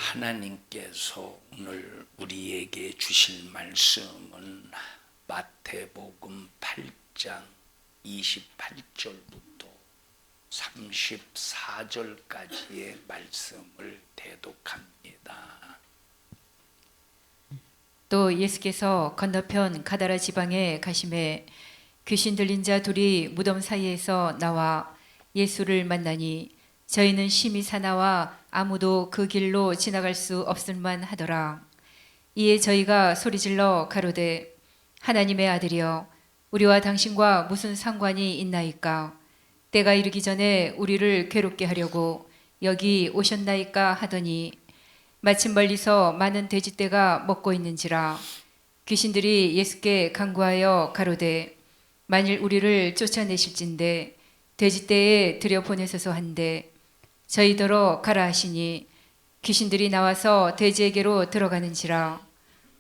하나님께서 오늘 우리에게 주실 말씀은 마태복음 8장 28절부터 34절까지의 말씀을 대독합니다. 또 예수께서 건너편 가다라 지방에 가심에 귀신 들린 자 둘이 무덤 사이에서 나와 예수를 만나니 저희는 심히 사나와 아무도 그 길로 지나갈 수 없을만 하더라. 이에 저희가 소리질러 가로되 하나님의 아들이여 우리와 당신과 무슨 상관이 있나이까? 때가 이르기 전에 우리를 괴롭게 하려고 여기 오셨나이까 하더니 마침 멀리서 많은 돼지떼가 먹고 있는지라. 귀신들이 예수께 간구하여 가로되 만일 우리를 쫓아내실진대 돼지떼에 들여보내소서 한데 저희더러 가라 하시니 귀신들이 나와서 돼지에게로 들어가는지라.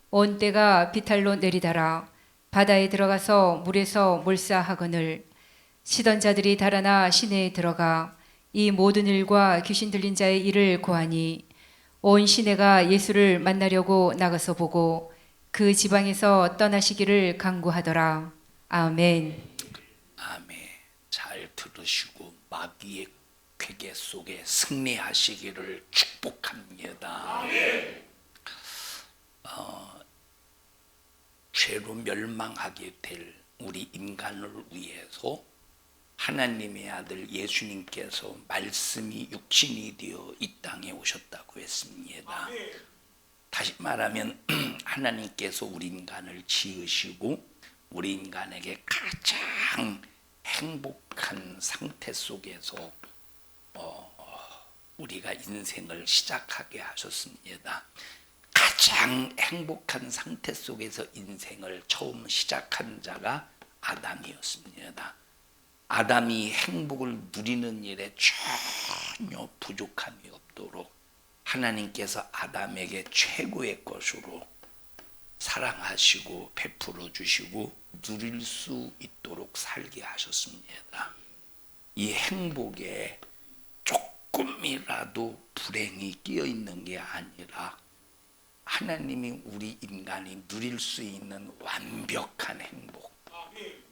온 떼가 비탈로 내리달아 바다에 들어가서 물에서 몰사하거늘 시던 자들이 달아나 시내에 들어가 이 모든 일과 귀신 들린 자의 일을 고하니 온 시내가 예수를 만나려고 나가서 보고 그 지방에서 떠나시기를 간구하더라. 아멘. 아멘. 잘 들으시고 마귀의 괴계 속에 승리하시기를 축복합니다. 죄로 멸망하게 될 우리 인간을 위해서 하나님의 아들 예수님께서 말씀이 육신이 되어 이 땅에 오셨다고 했습니다. 다시 말하면 하나님께서 우리 인간을 지으시고 우리 인간에게 가장 행복한 상태 속에서 우리가 인생을 시작하게 하셨습니다. 가장 행복한 상태 속에서 인생을 처음 시작한 자가 아담이었습니다. 아담이 행복을 누리는 일에 전혀 부족함이 없도록 하나님께서 아담에게 최고의 것으로 사랑하시고 베풀어 주시고 누릴 수 있도록 살게 하셨습니다. 이 행복에 조금이라도 불행이 끼어 있는 게 아니라 하나님이 우리 인간이 누릴 수 있는 완벽한 행복,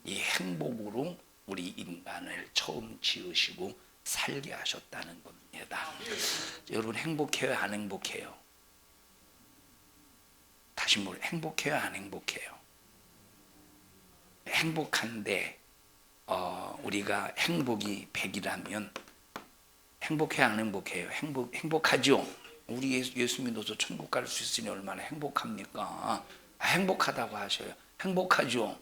이 행복으로 우리 인간을 처음 지으시고 살게 하셨다는 겁니다. 여러분 행복해요? 안 행복해요? 다시 뭘 행복해요? 안 행복해요? 행복한데 우리가 행복이 100이라면 행복해요? 안 행복해요? 행복하죠? 우리 예수 믿어서 천국 갈 수 있으니 얼마나 행복합니까? 행복하다고 하셔요. 행복하죠?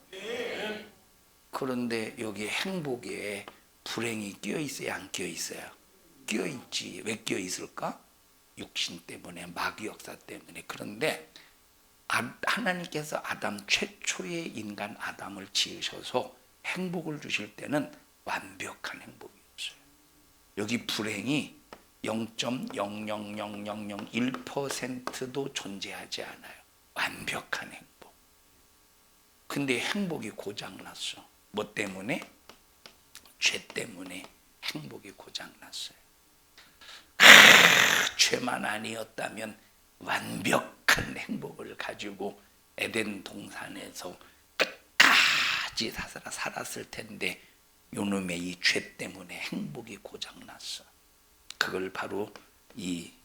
그런데 여기 행복에 불행이 끼어 있어요? 안 끼어 있어요? 끼어 있지. 왜 끼어 있을까? 육신 때문에, 마귀 역사 때문에. 그런데 하나님께서 아담 최초의 인간 아담을 지으셔서 행복을 주실 때는 완벽한 행복이었어요. 여기 불행이 0.00001%도 존재하지 않아요. 완벽한 행복. 근데 행복이 고장났어. 뭐 때문에? 죄 때문에 행복이 고장났어요. 죄만 아니었다면 완벽한 행복을 가지고 에덴 동산에서 끝까지 살았을 텐데 요놈의 이 죄 때문에 행복이 고장났어. 그걸 바로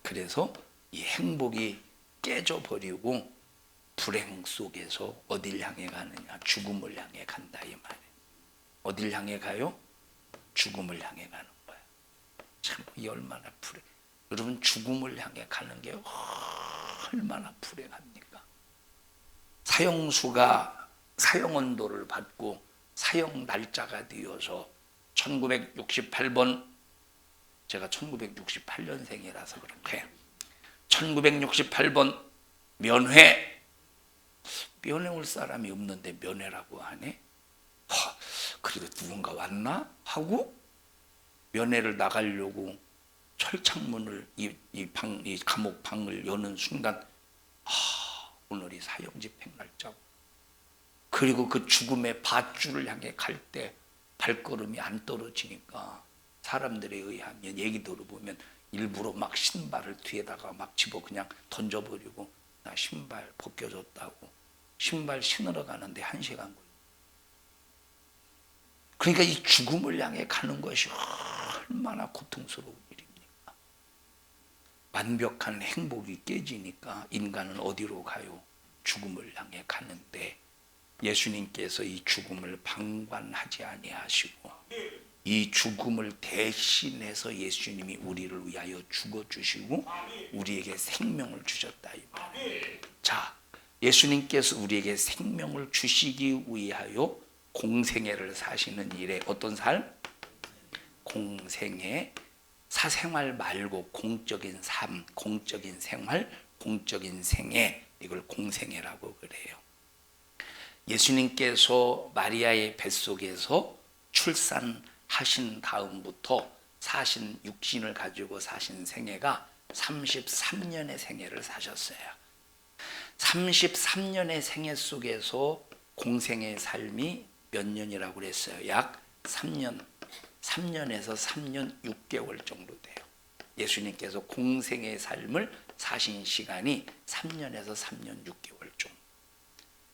그래서 이 행복이 깨져버리고 불행 속에서 어딜 향해 가느냐? 죽음을 향해 간다 이 말이에요. 어딜 향해 가요? 죽음을 향해 가는 거예요. 참 이 얼마나 불행. 여러분 죽음을 향해 가는 게 얼마나 불행합니까? 사형수가 사형 온도를 받고 사형 날짜가 되어서 1968번 제가 1968년생이라서 그렇게 1968번 면회 올 사람이 없는데 면회라고 하네. 그래도 누군가 왔나 하고 면회를 나가려고 철창문을 이 감옥 방을 여는 순간 오늘이 사형 집행 날짜고 그리고 그 죽음의 밧줄을 향해 갈 때 발걸음이 안 떨어지니까 사람들에 의하면 얘기 들어보면 일부러 막 신발을 뒤에다가 막 집어 그냥 던져버리고 나 신발 벗겨졌다고 신발 신으러 가는데 1시간 걸려. 그러니까 이 죽음을 향해 가는 것이 얼마나 고통스러운 일입니까? 완벽한 행복이 깨지니까 인간은 어디로 가요? 죽음을 향해 가는데 예수님께서 이 죽음을 방관하지 아니하시고 이 죽음을 대신해서 예수님이 우리를 위하여 죽어주시고 우리에게 생명을 주셨다 이 말이에요. 자, 예수님께서 우리에게 생명을 주시기 위하여 공생애를 사시는 일에 어떤 삶? 공생애, 사생활 말고 공적인 삶, 공적인 생활, 공적인 생애, 이걸 공생애라고 그래요. 예수님께서 마리아의 뱃속에서 출산하신 다음부터 사신 육신을 가지고 사신 생애가 33년의 생애를 사셨어요. 33년의 생애 속에서 공생의 삶이 몇 년이라고 그랬어요? 약 3년, 3년에서 3년 6개월 정도 돼요. 예수님께서 공생의 삶을 사신 시간이 3년에서 3년 6개월 정도.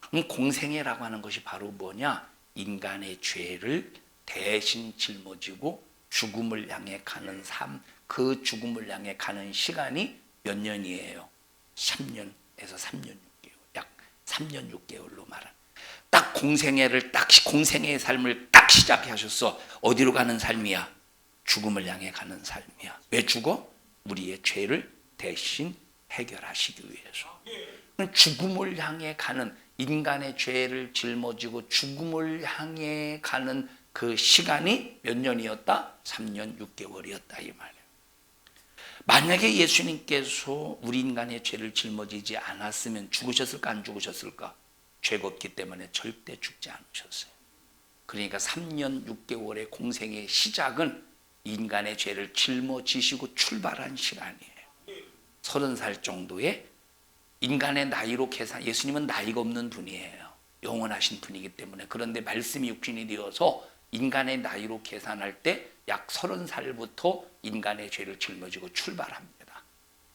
그럼 공생애라고 하는 것이 바로 뭐냐? 인간의 죄를 대신 짊어지고 죽음을 향해 가는 삶, 그 죽음을 향해 가는 시간이 몇 년이에요? 3년에서 3년 6개월, 약 3년 6개월로 말한. 딱 공생애를 딱 공생애의 삶을 딱 시작하셨어. 어디로 가는 삶이야? 죽음을 향해 가는 삶이야. 왜 죽어? 우리의 죄를 대신 해결하시기 위해서. 죽음을 향해 가는 인간의 죄를 짊어지고 죽음을 향해 가는 그 시간이 몇 년이었다? 3년 6개월이었다 이 말이에요. 만약에 예수님께서 우리 인간의 죄를 짊어지지 않았으면 죽으셨을까 안 죽으셨을까? 죄가 없기 때문에 절대 죽지 않으셨어요. 그러니까 3년 6개월의 공생의 시작은 인간의 죄를 짊어지시고 출발한 시간이에요. 30살 정도의 인간의 나이로 계산, 예수님은 나이가 없는 분이에요. 영원하신 분이기 때문에. 그런데 말씀이 육신이 되어서 인간의 나이로 계산할 때 약 30살부터 인간의 죄를 짊어지고 출발합니다.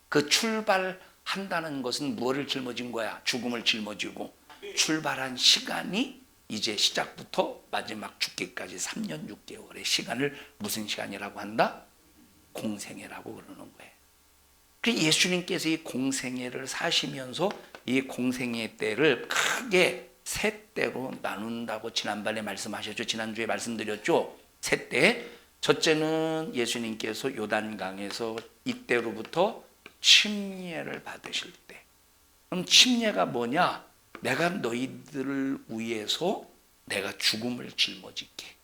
그 출발한다는 것은 무엇을 짊어진 거야? 죽음을 짊어지고 출발한 시간이 이제 시작부터 마지막 죽기까지 3년 6개월의 시간을 무슨 시간이라고 한다? 공생애라고 그러는 거예요. 그래서 예수님께서 이 공생애를 사시면서 이 공생애 때를 크게 세 때로 나눈다고 지난번에 말씀하셨죠. 지난주에 말씀드렸죠. 세 때. 첫째는 예수님께서 요단강에서 이때로부터 침례를 받으실 때. 그럼 침례가 뭐냐? 내가 너희들을 위해서 내가 죽음을 짊어질게.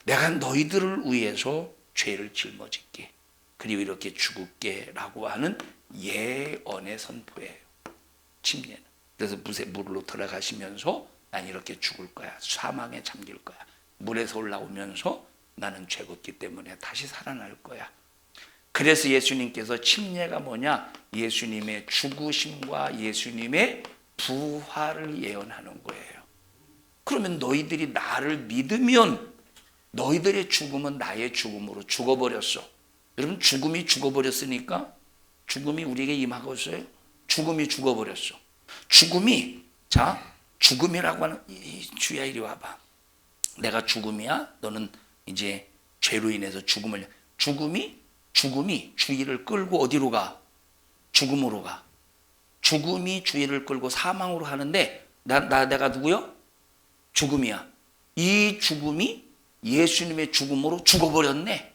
내가 너희들을 위해서 죄를 짊어질게. 그리고 이렇게 죽을게 라고 하는 예언의 선포예요. 침례는. 그래서 물로 들어가시면서 난 이렇게 죽을 거야. 사망에 잠길 거야. 물에서 올라오면서 나는 죄었기 때문에 다시 살아날 거야. 그래서 예수님께서 침례가 뭐냐? 예수님의 죽으심과 예수님의 부활을 예언하는 거예요. 그러면 너희들이 나를 믿으면 너희들의 죽음은 나의 죽음으로 죽어버렸어. 여러분 죽음이 죽어버렸으니까 죽음이 우리에게 임하고 있어요. 죽음이 죽어버렸어. 죽음이 죽음이라고 하는 주야 이리 와봐. 내가 죽음이야. 너는 이제 죄로 인해서 죽음이 주의를 끌고 어디로 가? 죽음으로 가. 죽음이 주의를 끌고 사망으로 가는데 내가 누구요? 죽음이야. 이 죽음이 예수님의 죽음으로 죽어버렸네.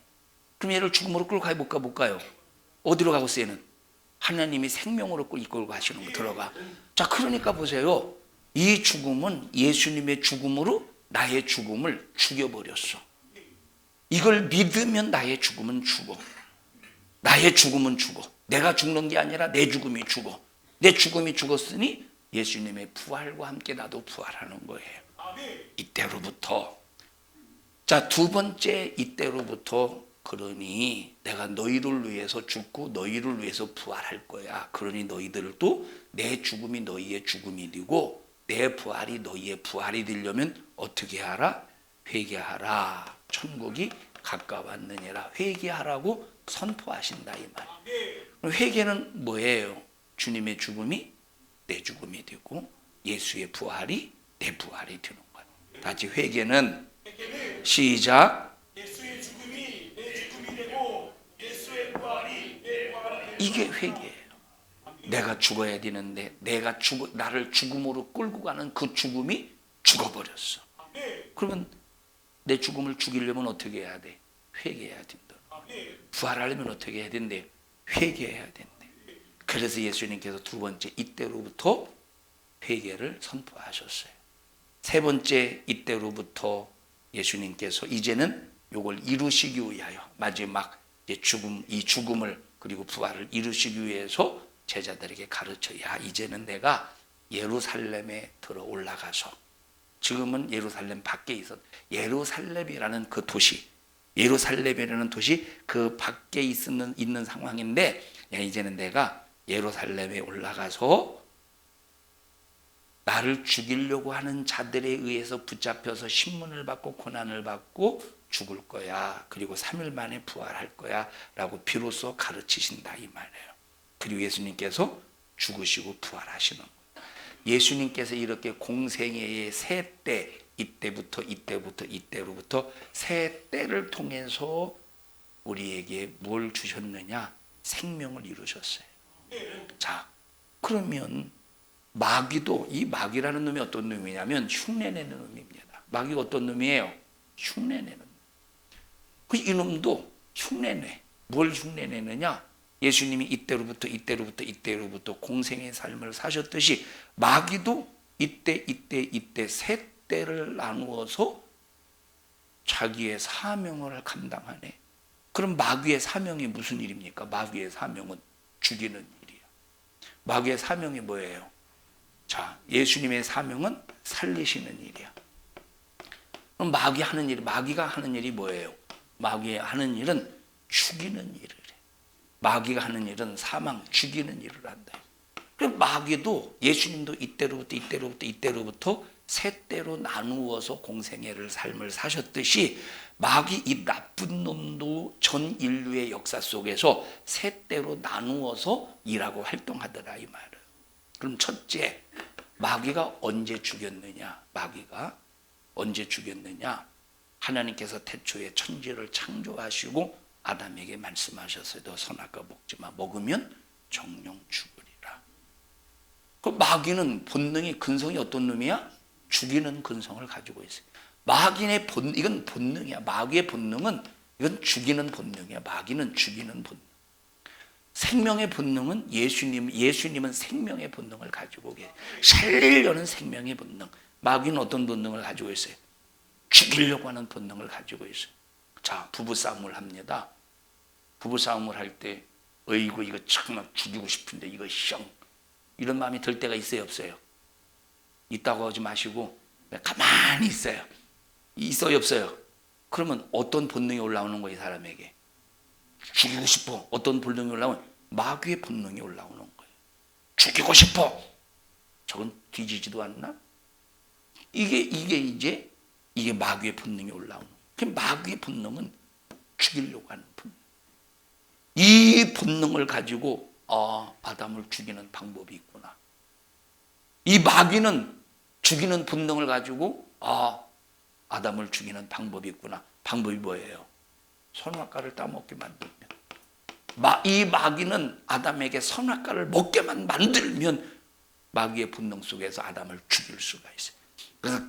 그럼 얘를 죽음으로 끌고 가야 못 가요? 어디로 가고 있어요? 얘는 하나님이 생명으로 이끌고 가시는 거 들어가. 자, 그러니까 보세요. 이 죽음은 예수님의 죽음으로 나의 죽음을 죽여버렸어. 이걸 믿으면 나의 죽음은 죽어. 나의 죽음은 죽어. 내가 죽는 게 아니라 내 죽음이 죽어. 내 죽음이 죽었으니 예수님의 부활과 함께 나도 부활하는 거예요. 이때로부터. 자, 두 번째 이때로부터 그러니 내가 너희를 위해서 죽고 너희를 위해서 부활할 거야. 그러니 너희들도 내 죽음이 너희의 죽음이 되고 내 부활이 너희의 부활이 되려면 어떻게 하라? 회개하라. 천국이 가까웠느니라. 회개하라고 선포하신다 이 말. 회개는 뭐예요? 주님의 죽음이 내 죽음이 되고 예수의 부활이 내 부활이 되는 거예요. 다시 회개는 시작. 예수의 죽음이 내 죽음이 되고 예수의 부활이 내 부활이 되는 이게 회개예요. 내가 죽어야 되는데 나를 죽음으로 끌고 가는 그 죽음이 죽어버렸어. 그러면 내 죽음을 죽이려면 어떻게 해야 돼? 회개해야 된다. 부활하려면 어떻게 해야 된대? 회개해야 된대. 그래서 예수님께서 두 번째 이때로부터 회개를 선포하셨어요. 세 번째 이때로부터 예수님께서 이제는 요걸 이루시기 위하여 마지막 이제 이 죽음을 그리고 부활을 이루시기 위해서 제자들에게 가르쳐야 이제는 내가 예루살렘에 들어 올라가서 지금은 예루살렘 밖에 예루살렘이라는 그 도시 예루살렘이라는 도시 그 밖에 있는 상황인데 이제는 내가 예루살렘에 올라가서 나를 죽이려고 하는 자들에 의해서 붙잡혀서 신문을 받고 고난을 받고 죽을 거야. 그리고 3일 만에 부활할 거야. 라고 비로소 가르치신다 이 말이에요. 그리고 예수님께서 죽으시고 부활하시는 거예요. 예수님께서 이렇게 공생애의 세 때 이때로부터 세 때를 통해서 우리에게 뭘 주셨느냐? 생명을 이루셨어요. 자, 그러면 마귀도 이 마귀라는 놈이 어떤 놈이냐면 흉내내는 놈입니다. 마귀가 어떤 놈이에요? 흉내내는 놈. 그 이놈도 흉내내. 뭘 흉내내느냐? 예수님이 이때로부터 공생의 삶을 사셨듯이 마귀도 이때 세 때를 나누어서 자기의 사명을 감당하네. 그럼 마귀의 사명이 무슨 일입니까? 마귀의 사명은 죽이는 일이야. 마귀의 사명이 뭐예요? 자, 예수님의 사명은 살리시는 일이야. 그럼 마귀가 하는 일이 뭐예요? 마귀가 하는 일은 죽이는 일을 해. 마귀가 하는 일은 사망, 죽이는 일을 한다. 그럼 마귀도 예수님도 이때로부터 세 때로 나누어서 공생애를 삶을 사셨듯이 마귀 이 나쁜 놈도 전 인류의 역사 속에서 세 때로 나누어서 일하고 활동하더라 이 말은. 그럼 첫째, 마귀가 언제 죽였느냐? 하나님께서 태초에 천지를 창조하시고 아담에게 말씀하셨어요. 너 선악과 먹지 마. 먹으면 정령 죽으리라. 그 마귀는 본능이 근성이 어떤 놈이야? 죽이는 근성을 가지고 있어요. 이건 본능이야. 마귀의 본능은 이건 죽이는 본능이야. 마귀는 죽이는 본능. 생명의 본능은 예수님은 생명의 본능을 가지고 계세요. 살리려는 생명의 본능. 마귀는 어떤 본능을 가지고 있어요? 죽이려고 하는 본능을 가지고 있어요. 자, 부부싸움을 합니다. 부부싸움을 할 때 어이구 이거 정말 죽이고 싶은데 이거 이런 마음이 들 때가 있어요 없어요? 있다고 하지 마시고 가만히 있어요. 있어요 없어요? 그러면 어떤 본능이 올라오는 거예요 사람에게? 죽이고 싶어. 어떤 본능이 올라오면 마귀의 본능이 올라오는 거예요. 죽이고 싶어. 저건 뒤지지도 않나? 이게 마귀의 본능이 올라오는 거예요. 그 마귀의 본능은 죽이려고 하는 본능. 이 본능을 가지고 아담을 죽이는 방법이 있구나. 이 마귀는 죽이는 본능을 가지고 아담을 죽이는 방법이 있구나. 방법이 뭐예요? 선악과를 따먹게 만들면. 이 마귀는 아담에게 선악과를 먹게만 만들면 마귀의 본능 속에서 아담을 죽일 수가 있어요. 그래서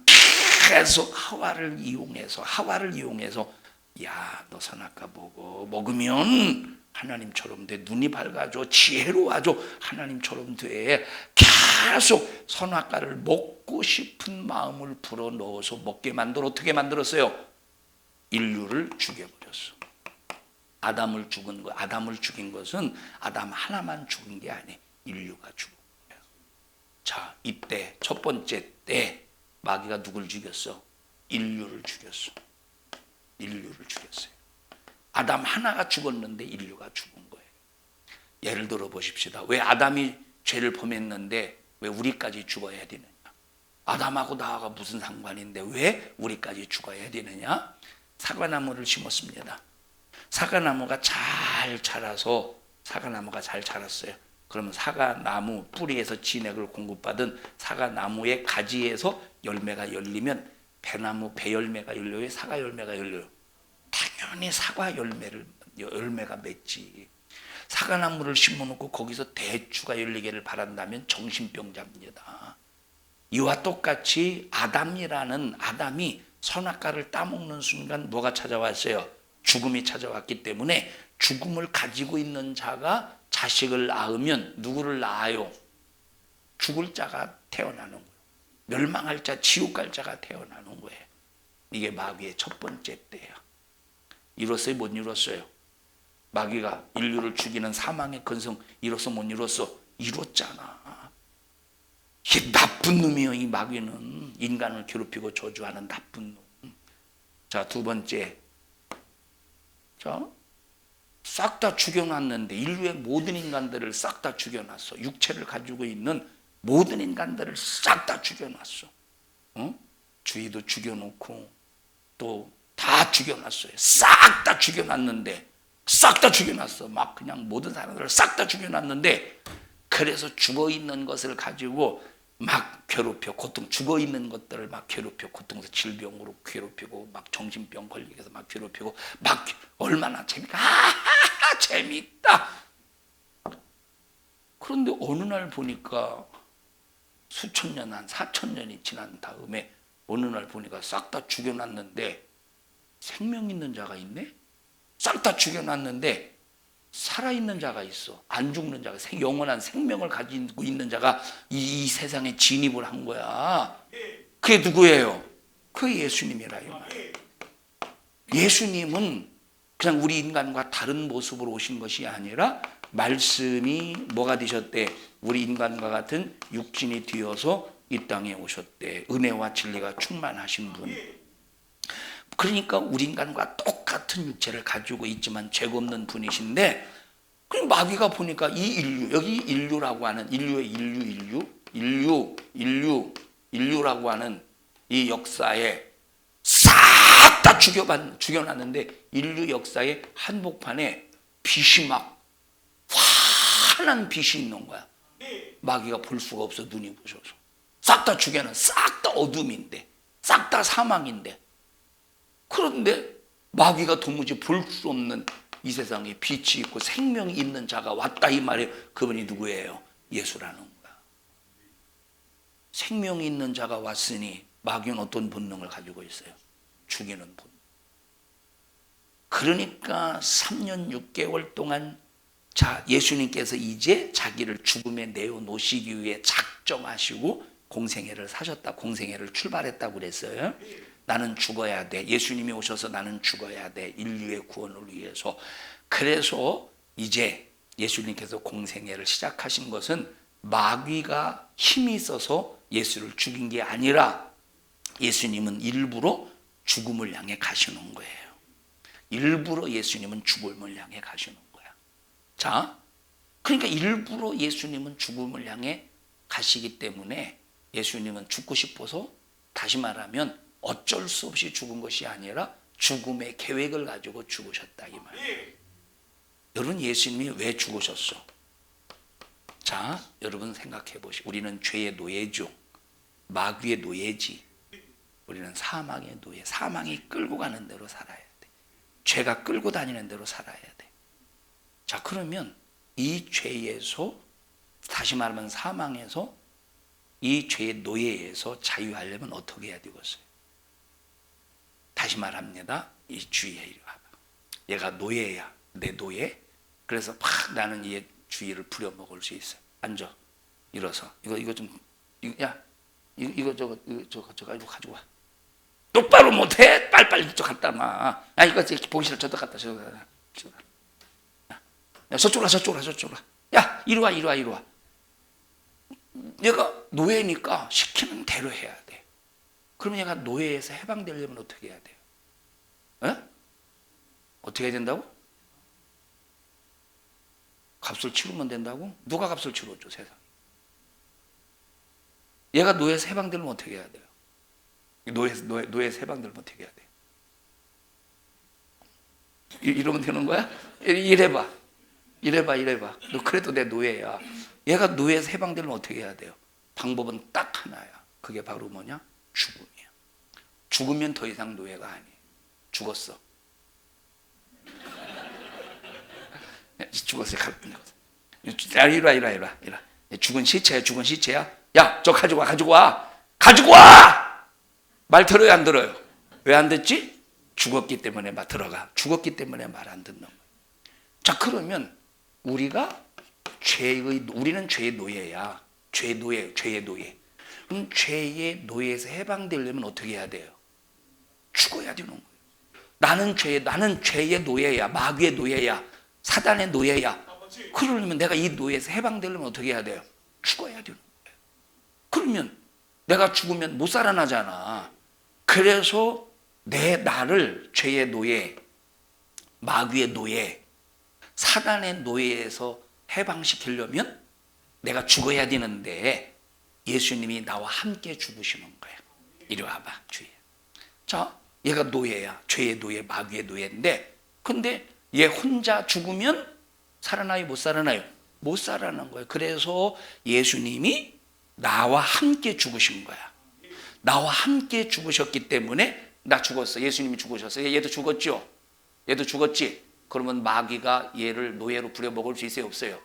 계속 하와를 이용해서 야, 너 선악과 먹으면 하나님처럼 돼. 눈이 밝아져. 지혜로워져. 하나님처럼 돼. 계속 선악과를 먹고 싶은 마음을 불어넣어서 먹게 만들어 어떻게 만들었어요? 인류를 죽여버렸어. 아담을 죽인 것은 아담 하나만 죽은 게 아니에요. 인류가 죽은 거예요. 자, 이때 첫 번째 때 마귀가 누굴 죽였어? 인류를 죽였어요. 아담 하나가 죽었는데 인류가 죽은 거예요. 예를 들어 보십시다. 왜 아담이 죄를 범했는데 왜 우리까지 죽어야 되느냐? 아담하고 나하고 무슨 상관인데 왜 우리까지 죽어야 되느냐? 사과나무를 심었습니다. 사과나무가 잘 자라서 사과나무가 잘 자랐어요. 그러면 사과나무 뿌리에서 진액을 공급받은 사과나무의 가지에서 열매가 열리면 배나무 배열매가 열려요? 사과 열매가 열려요? 당연히 사과 열매가 맺지. 사과나무를 심어놓고 거기서 대추가 열리기를 바란다면 정신병자입니다. 이와 똑같이 아담이 선악과를 따먹는 순간 뭐가 찾아왔어요? 죽음이 찾아왔기 때문에 죽음을 가지고 있는 자가 자식을 낳으면 누구를 낳아요? 죽을 자가 태어나는 거예요. 멸망할 자, 지옥 갈 자가 태어나는 거예요. 이게 마귀의 첫 번째 때예요. 이뤘어요? 못 이뤘어요? 마귀가 인류를 죽이는 사망의 근성 이뤘어? 못 이뤘어? 이뤘잖아. 이게 나쁜 놈이에요. 이 마귀는 인간을 괴롭히고 저주하는 나쁜 놈. 자, 두 번째. 자, 싹 다 죽여놨는데 인류의 모든 인간들을 싹 다 죽여놨어. 육체를 가지고 있는 모든 인간들을 싹 다 죽여놨어. 주위도 죽여놓고 또 다 죽여놨어요. 싹 다 죽여놨는데 싹 다 죽여놨어. 막 그냥 모든 사람들을 싹 다 죽여놨는데 그래서 죽어있는 것을 가지고 막 괴롭혀 죽어있는 것들을 막 괴롭혀 고통해서 질병으로 괴롭히고 막 정신병 걸리게 해서 막 괴롭히고 막 얼마나 재밌다. 재밌다. 그런데 어느 날 보니까 수천 년, 한 4,000년이 지난 다음에 어느 날 보니까 싹 다 죽여놨는데 생명 있는 자가 있네? 싹 다 죽여놨는데 살아있는 자가 있어. 안 죽는 자가, 영원한 생명을 가지고 있는 자가 이 세상에 진입을 한 거야. 그게 누구예요? 그게 예수님이라요. 예수님은 그냥 우리 인간과 다른 모습으로 오신 것이 아니라 말씀이 뭐가 되셨대? 우리 인간과 같은 육신이 되어서 이 땅에 오셨대. 은혜와 진리가 충만하신 분. 그러니까 우리 인간과 똑같은 육체를 가지고 있지만 죄가 없는 분이신데, 그럼 마귀가 보니까 이 인류, 여기 인류라고 하는 인류의 인류라고 하는 이 역사에 싹 다 죽여놨는데 인류 역사의 한복판에 빛이 막 환한 빛이 있는 거야. 마귀가 볼 수가 없어. 눈이 부셔서 싹 다 죽여놔. 싹 다 어둠인데, 싹 다 사망인데. 그런데 마귀가 도무지 볼 수 없는 이 세상에 빛이 있고 생명이 있는 자가 왔다 이 말이에요. 그분이 누구예요? 예수라는 거야. 생명이 있는 자가 왔으니 마귀는 어떤 본능을 가지고 있어요? 죽이는 본능. 그러니까 3년 6개월 동안 예수님께서 이제 자기를 죽음에 내어놓으시기 위해 작정하시고 공생애를 사셨다. 공생애를 출발했다고 그랬어요. 나는 죽어야 돼. 예수님이 오셔서 나는 죽어야 돼. 인류의 구원을 위해서. 그래서 이제 예수님께서 공생애를 시작하신 것은 마귀가 힘이 있어서 예수를 죽인 게 아니라 예수님은 일부러 죽음을 향해 가시는 거예요. 일부러 예수님은 죽음을 향해 가시는 거야. 자, 그러니까 일부러 예수님은 죽음을 향해 가시기 때문에 예수님은 죽고 싶어서, 다시 말하면 어쩔 수 없이 죽은 것이 아니라 죽음의 계획을 가지고 죽으셨다 이 말이에요. 여러분, 예수님이 왜 죽으셨어? 자, 여러분 생각해 보시고, 우리는 죄의 노예죠. 마귀의 노예지. 우리는 사망의 노예. 사망이 끌고 가는 대로 살아야 돼. 죄가 끌고 다니는 대로 살아야 돼. 자, 그러면 이 죄에서, 다시 말하면 사망에서, 이 죄의 노예에서 자유하려면 어떻게 해야 되겠어요? 다시 말합니다. 이 주위에 이리 와봐. 얘가 노예야. 내 노예. 그래서 막 나는 얘 주위를 부려먹을 수 있어. 앉아. 일어서. 이거 좀, 저거 가지고 와. 똑바로 못해. 빨리빨리 이쪽 갖다 놔. 야, 이거 보기 싫어. 저쪽 갖다. 야, 저쪽으로 와. 야, 이리 와. 얘가 노예니까 시키는 대로 해야 돼. 그러면 얘가 노예에서 해방되려면 어떻게 해야 돼요? 에? 어떻게 해야 된다고? 값을 치르면 된다고? 누가 값을 치러줘, 세상에? 얘가 노예에서 해방되려면 어떻게 해야 돼요? 노예에서 해방되려면 어떻게 해야 돼요? 이러면 되는 거야? 이래봐. 너 그래도 내 노예야. 얘가 노예에서 해방되려면 어떻게 해야 돼요? 방법은 딱 하나야. 그게 바로 뭐냐? 죽음이야. 죽으면 더 이상 노예가 아니에요. 죽었어. 죽었어. 이리 와. 죽은 시체야. 야, 저 가지고 와. 말 들어요, 안 들어요? 왜 안 듣지? 죽었기 때문에 말 들어가. 죽었기 때문에 말 안 듣는 거예요. 자, 그러면 우리는 죄의 노예야. 죄의 노예. 그럼 죄의 노예에서 해방되려면 어떻게 해야 돼요? 죽어야 되는 거예요. 나는 죄의 노예야. 마귀의 노예야. 사단의 노예야. 그러려면 내가 이 노예에서 해방되려면 어떻게 해야 돼요? 죽어야 되는 거예요. 그러면 내가 죽으면 못 살아나잖아. 그래서 나를 죄의 노예, 마귀의 노예, 사단의 노예에서 해방시키려면 내가 죽어야 되는데 예수님이 나와 함께 죽으시는 거예요. 이리 와봐, 주희야. 자, 얘가 노예야. 죄의 노예, 마귀의 노예인데, 근데 얘 혼자 죽으면 살아나요, 못 살아나요? 못 살아나는 거예요. 그래서 예수님이 나와 함께 죽으신 거야. 나와 함께 죽으셨기 때문에 나 죽었어. 예수님이 죽으셨어요. 얘도 죽었죠? 얘도 죽었지? 그러면 마귀가 얘를 노예로 부려먹을 수 있어요, 없어요?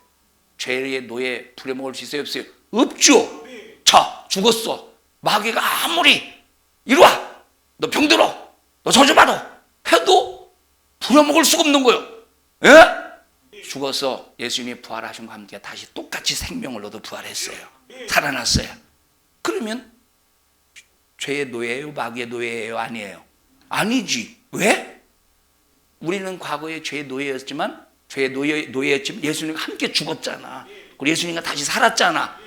죄의 노예 부려먹을 수 있어요, 없어요? 없죠? 자, 죽었어. 마귀가 아무리 이리 와, 너 병들어, 너 저주받아 해도 부려먹을 수가 없는 거예요. 예? 죽어서 예수님이 부활하신 것 함께 다시 똑같이 생명을 얻어 부활했어요. 살아났어요. 그러면 죄의 노예예요, 마귀의 노예예요, 아니에요? 아니지. 왜? 우리는 과거에 죄의 노예였지만 예수님과 함께 죽었잖아. 그리고 예수님과 다시 살았잖아.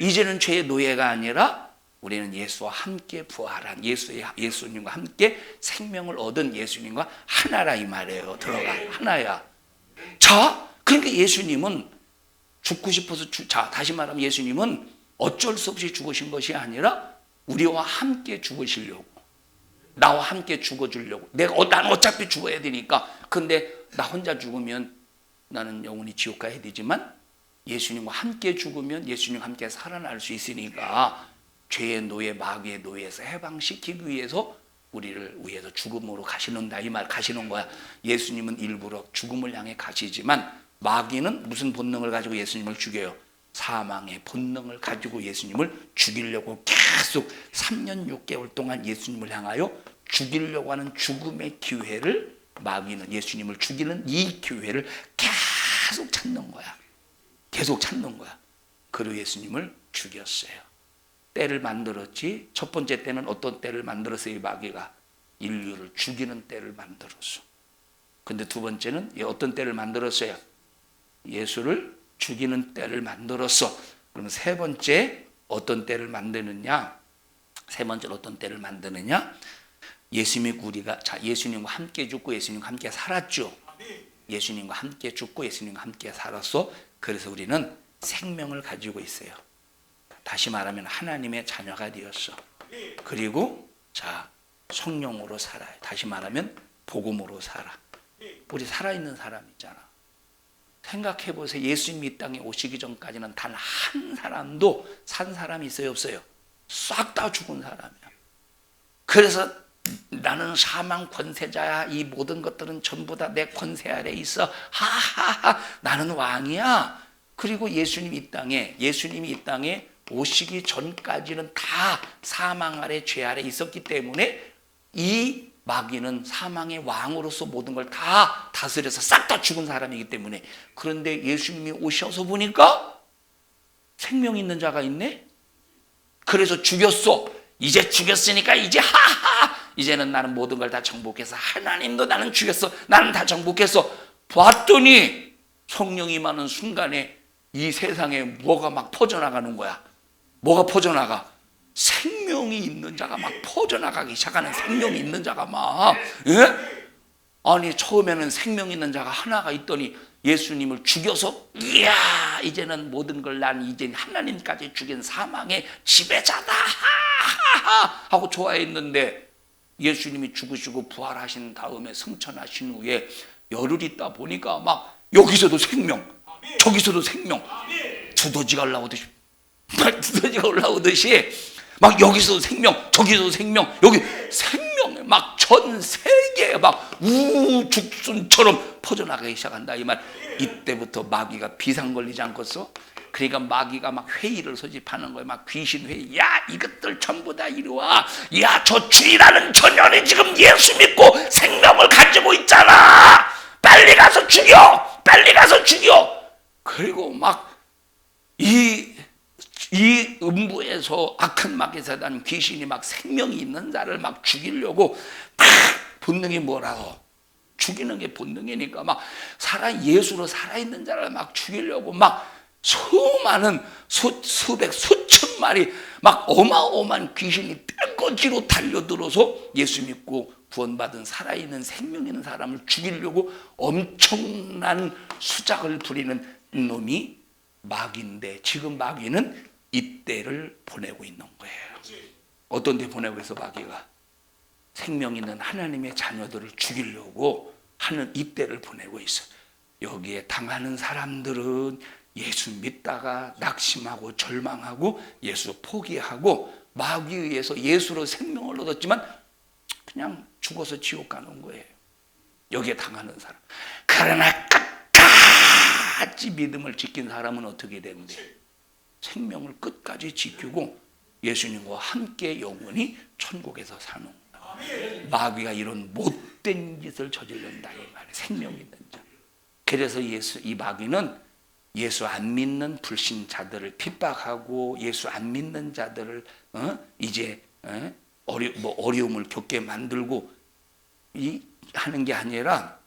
이제는 죄의 노예가 아니라 우리는 예수와 함께 부활한 예수님과 함께 생명을 얻은 예수님과 하나라 이 말이에요. 들어가. 하나야. 자, 그러니까 예수님은 죽고 싶어서 다시 말하면 예수님은 어쩔 수 없이 죽으신 것이 아니라 우리와 함께 죽으시려고, 나와 함께 죽어주려고. 나는 어차피 죽어야 되니까. 근데 나 혼자 죽으면 나는 영원히 지옥 가야 되지만 예수님과 함께 죽으면 예수님과 함께 살아날 수 있으니까 죄의 노예, 마귀의 노예에서 해방시키기 위해서 우리를 위해서 죽음으로 가시는다 이 말 가시는 거야. 예수님은 일부러 죽음을 향해 가시지만 마귀는 무슨 본능을 가지고 예수님을 죽여요? 사망의 본능을 가지고 예수님을 죽이려고 계속 3년 6개월 동안 예수님을 향하여 죽이려고 하는 죽음의 기회를, 마귀는 예수님을 죽이는 이 기회를 계속 찾는 거야. 계속 찾는 거야. 그리고 예수님을 죽였어요. 때를 만들었지. 첫 번째 때는 어떤 때를 만들었어요? 마귀가 인류를 죽이는 때를 만들었어. 근데 두 번째는 어떤 때를 만들었어요? 예수를 죽이는 때를 만들었어. 그러면 세 번째 어떤 때를 만드느냐? 예수님과 함께 죽고 예수님과 함께 살았죠. 예수님과 함께 죽고 예수님과 함께 살았어. 그래서 우리는 생명을 가지고 있어요. 다시 말하면 하나님의 자녀가 되었어. 그리고 성령으로 살아요. 다시 말하면 복음으로 살아. 우리 살아있는 사람 있잖아. 생각해보세요. 예수님이 이 땅에 오시기 전까지는 단 한 사람도 산 사람이 있어요, 없어요? 싹 다 죽은 사람이야. 그래서 나는 사망 권세자야. 이 모든 것들은 전부 다 내 권세 아래 있어. 하하하. 나는 왕이야. 그리고 예수님이 이 땅에 오시기 전까지는 다 사망 아래, 죄 아래 있었기 때문에 이 마귀는 사망의 왕으로서 모든 걸 다 다스려서 싹 다 죽은 사람이기 때문에. 그런데 예수님이 오셔서 보니까 생명 있는 자가 있네. 그래서 죽였어. 이제 죽였으니까 이제 이제는 나는 모든 걸 다 정복해서, 하나님도 나는 죽였어. 나는 다 정복했어. 봤더니 성령이 임하는 순간에 이 세상에 뭐가 막 퍼져나가는 거야. 뭐가 퍼져나가? 생명이 있는 자가 막 퍼져나가기 시작하는. 생명이 있는 자가 막. 예? 아니 처음에는 생명 있는 자가 하나가 있더니 예수님을 죽여서 이야 이제는 모든 걸 난 이제 하나님까지 죽인 사망의 지배자다 하고 좋아했는데 예수님이 죽으시고 부활하신 다음에 승천하신 후에 열흘 있다 보니까 막 여기서도 생명, 저기서도 생명, 두더지가 올라오듯이 막 두더지가 올라오듯이 막 여기서도 생명, 저기서도 생명, 여기 생명이 막 전 세계에 막 우죽순처럼 퍼져나가기 시작한다 이 말. 이때부터 마귀가 비상 걸리지 않겠어? 그러니까 마귀가 막 회의를 소집하는 거예요. 막 귀신 회의. 야, 이것들 전부 다 이리 와. 야, 저 주일하는 전현이 지금 예수 믿고 생명을 가지고 있잖아. 빨리 가서 죽여. 빨리 가서 죽여. 그리고 막 이 음부에서 악한 마귀 사단 귀신이 막 생명이 있는 자를 막 죽이려고 막 본능이 뭐라고 죽이는 게 본능이니까 막 예수로 살아있는 자를 막 죽이려고 막 수많은 수백 수천 마리 막 어마어마한 귀신이 떼거지로 달려들어서 예수 믿고 구원받은 살아있는 생명 있는 사람을 죽이려고 엄청난 수작을 부리는 놈이 마귀인데, 지금 마귀는 이때를 보내고 있는 거예요. 어떤 데 보내고 있어? 마귀가 생명 있는 하나님의 자녀들을 죽이려고 하는 이때를 보내고 있어. 여기에 당하는 사람들은 예수 믿다가 낙심하고 절망하고 예수 포기하고 마귀에 의해서 예수로 생명을 얻었지만 그냥 죽어서 지옥 가는 거예요. 여기에 당하는 사람. 그러나 끝까지 믿음을 지킨 사람은 어떻게 되는데? 생명을 끝까지 지키고 예수님과 함께 영원히 천국에서 사는 거예요. 마귀가 이런 못된 짓을 저지른다 이 말이에요. 생명 있는 자. 그래서 이 마귀는 예수 안 믿는 불신자들을 핍박하고 예수 안 믿는 자들을 이제 어려움을 겪게 만들고 하는 게 아니라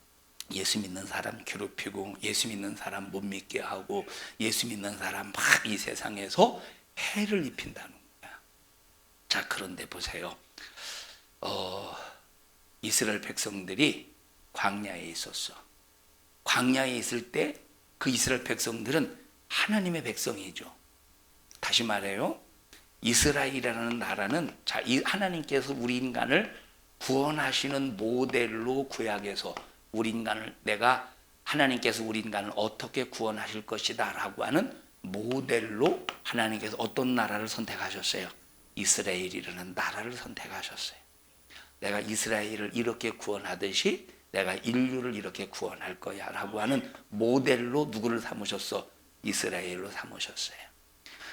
예수 믿는 사람 괴롭히고 예수 믿는 사람 못 믿게 하고 예수 믿는 사람 막 이 세상에서 해를 입힌다는 거야. 자, 그런데 보세요. 이스라엘 백성들이 광야에 있었어. 광야에 있을 때 그 이스라엘 백성들은 하나님의 백성이죠. 다시 말해요. 이스라엘이라는 나라는 하나님께서 우리 인간을 구원하시는 모델로 구약에서 우리 인간을 하나님께서 우리 인간을 어떻게 구원하실 것이다 라고 하는 모델로 하나님께서 어떤 나라를 선택하셨어요? 이스라엘이라는 나라를 선택하셨어요. 내가 이스라엘을 이렇게 구원하듯이 내가 인류를 이렇게 구원할 거야 라고 하는 모델로 누구를 삼으셨어? 이스라엘로 삼으셨어요.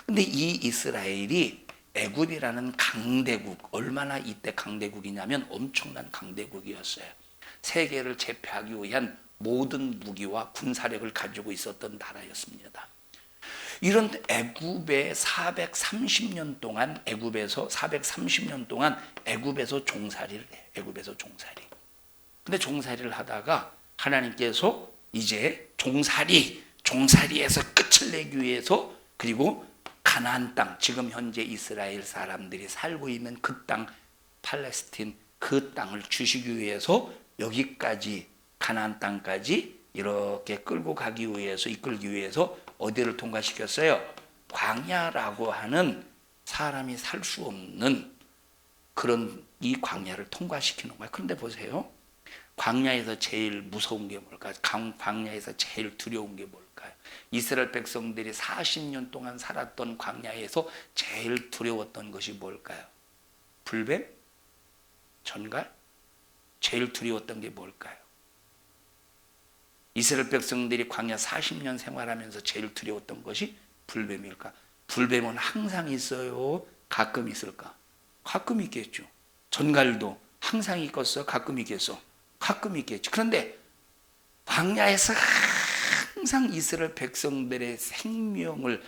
근데 이 이스라엘이 애굽이라는 강대국, 얼마나 이때 강대국이냐면 엄청난 강대국이었어요. 세계를 제패하기 위한 모든 무기와 군사력을 가지고 있었던 나라였습니다. 이런 애굽에 430년 동안 애굽에서 종살이를 해. 애굽에서 종살이. 근데 종살이를 하다가 하나님께서 이제 종살이에서 끝을 내기 위해서 그리고 가나안 땅, 지금 현재 이스라엘 사람들이 살고 있는 그 땅, 팔레스틴 그 땅을 주시기 위해서 여기까지 가나안 땅까지 이렇게 이끌기 위해서 어디를 통과시켰어요? 광야라고 하는 사람이 살 수 없는 그런 이 광야를 통과시키는 거예요. 그런데 보세요. 광야에서 제일 무서운 게 뭘까요? 광야에서 제일 두려운 게 뭘까요? 이스라엘 백성들이 40년 동안 살았던 광야에서 제일 두려웠던 것이 뭘까요? 불뱀? 전갈? 제일 두려웠던 게 뭘까요? 이스라엘 백성들이 광야 40년 생활하면서 제일 두려웠던 것이 불뱀일까? 불뱀은 항상 있어요? 가끔 있을까? 가끔 있겠죠. 전갈도 항상 있겠어? 가끔 있겠어? 가끔 있겠죠. 그런데 광야에서 항상 이스라엘 백성들의 생명을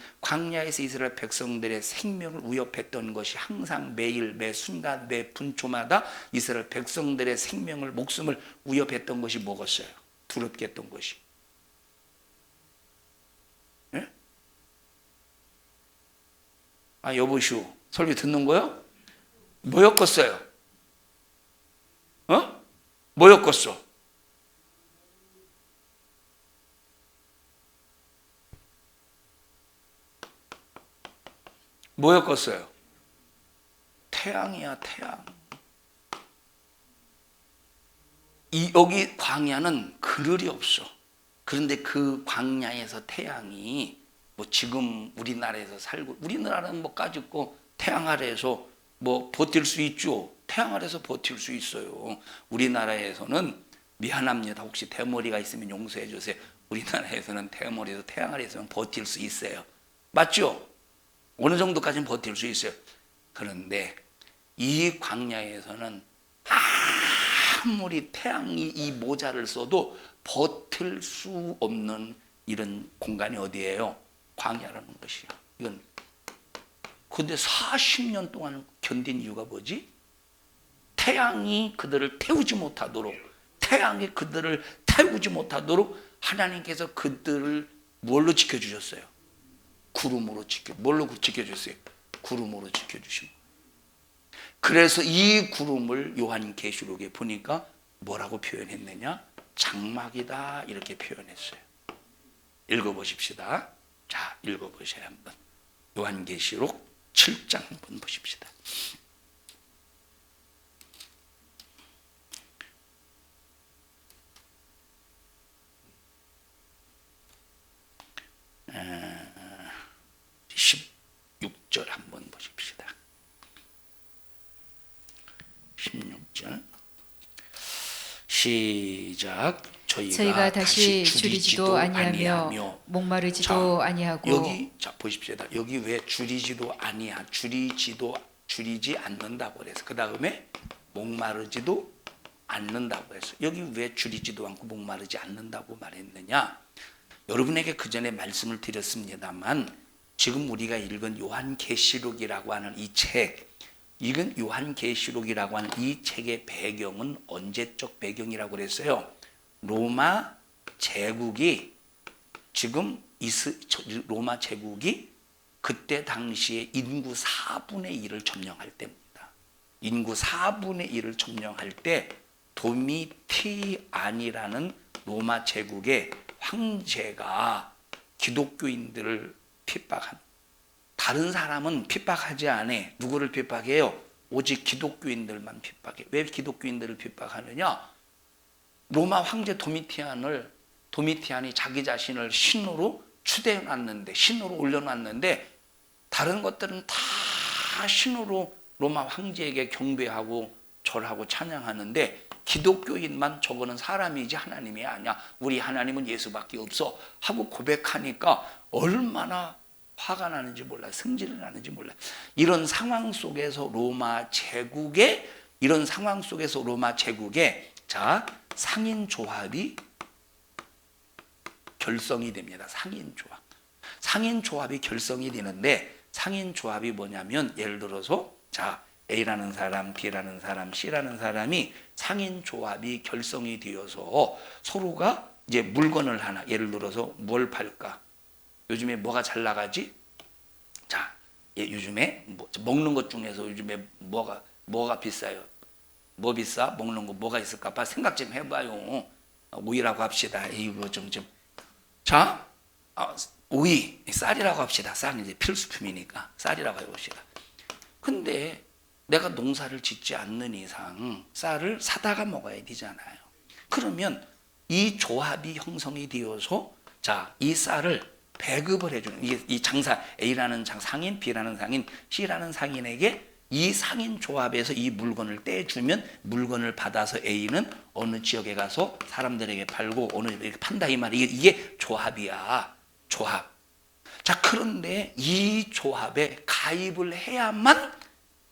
위협했던 것이 항상 매일 매 순간 매 분초마다 이스라엘 백성들의 생명을 목숨을 위협했던 것이 뭐겠어요? 두렵게 했던 것이. 예? 아, 여보시오. 설교 듣는 거요? 뭐였겠어요? 뭐였겠어? 뭐였겠어요? 태양이야, 태양. 여기 광야는 그늘이 없어. 그런데 그 광야에서 태양이 뭐 지금 우리나라에서 살고, 우리나라는 뭐 까짓거 태양 아래에서 뭐 버틸 수 있죠. 태양 아래에서 버틸 수 있어요. 우리나라에서는 미안합니다. 혹시 대머리가 있으면 용서해 주세요. 우리나라에서는 대머리에서 태양 아래에서는 버틸 수 있어요. 맞죠? 어느 정도까지는 버틸 수 있어요. 그런데 이 광야에서는 아무리 태양이 이 모자를 써도 버틸 수 없는 이런 공간이 어디예요? 광야라는 것이요. 이건 근데 40년 동안 견딘 이유가 뭐지? 태양이 그들을 태우지 못하도록, 태양이 그들을 태우지 못하도록 하나님께서 그들을 뭘로 지켜주셨어요? 구름으로 뭘로 지켜주셨어요? 구름으로 지켜주신. 그래서 이 구름을 요한계시록에 보니까 뭐라고 표현했느냐? 장막이다 이렇게 표현했어요. 읽어보십시다. 자, 읽어보세요 한번. 요한계시록 7장 한번 보십시다. 에, 16절 한번 보십시다. 16절 시작. 저희가 다시 줄이지도 아니하며 목마르지도 아니하고. 여기 자 보십시다. 여기 왜 줄이지도 줄이지 않는다고 그래서 그 다음에 목마르지도 않는다고 해서 여기 왜 줄이지도 않고 목마르지 않는다고 말했느냐? 여러분에게 그 전에 말씀을 드렸습니다만 지금 우리가 읽은 요한계시록이라고 하는 이 책, 이건 요한계시록이라고 하는 이 책의 배경은 언제적 배경이라고 그랬어요? 로마 제국이 지금 로마 제국이 그때 당시에 인구 4분의 1을 점령할 때입니다. 인구 4분의 1을 점령할 때 도미티안이라는 로마 제국의 황제가 기독교인들을 핍박한. 다른 사람은 핍박하지 않아. 누구를 핍박해요? 오직 기독교인들만 핍박해. 왜 기독교인들을 핍박하느냐? 로마 황제 도미티안이 자기 자신을 신으로 추대해놨는데, 신으로 올려놨는데 다른 것들은 다 신으로 로마 황제에게 경배하고 절하고 찬양하는데 기독교인만 저거는 사람이지 하나님이 아니야. 우리 하나님은 예수밖에 없어 하고 고백하니까 얼마나 화가 나는지 몰라. 승질이 나는지 몰라. 이런 상황 속에서 로마 제국에 자 상인 조합이 결성이 됩니다. 상인 조합이 결성이 되는데 상인 조합이 뭐냐면 예를 들어서 자 A라는 사람, B라는 사람, C라는 사람이 상인 조합이 결성이 되어서 서로가 이제 물건을 하나 예를 들어서 뭘 팔까? 요즘에 뭐가 잘 나가지? 자, 요즘에 먹는 것 중에서 요즘에 뭐가 비싸요? 뭐 비싸? 먹는 거 뭐가 있을까? 봐 생각 좀 해봐요. 오이라고 합시다. 이거 좀. 자, 오이, 쌀이라고 합시다. 쌀은 이제 필수품이니까 쌀이라고 해봅시다. 근데 내가 농사를 짓지 않는 이상 쌀을 사다가 먹어야 되잖아요. 그러면 이 조합이 형성이 되어서 자, 이 쌀을 배급을 해주는 이 장사 A라는 상인, B라는 상인, C라는 상인에게 이 상인 조합에서 이 물건을 떼주면 물건을 받아서 A는 어느 지역에 가서 사람들에게 팔고 어느 지역에 판다 이 말이에요. 이게 조합이야. 조합. 자, 그런데 이 조합에 가입을 해야만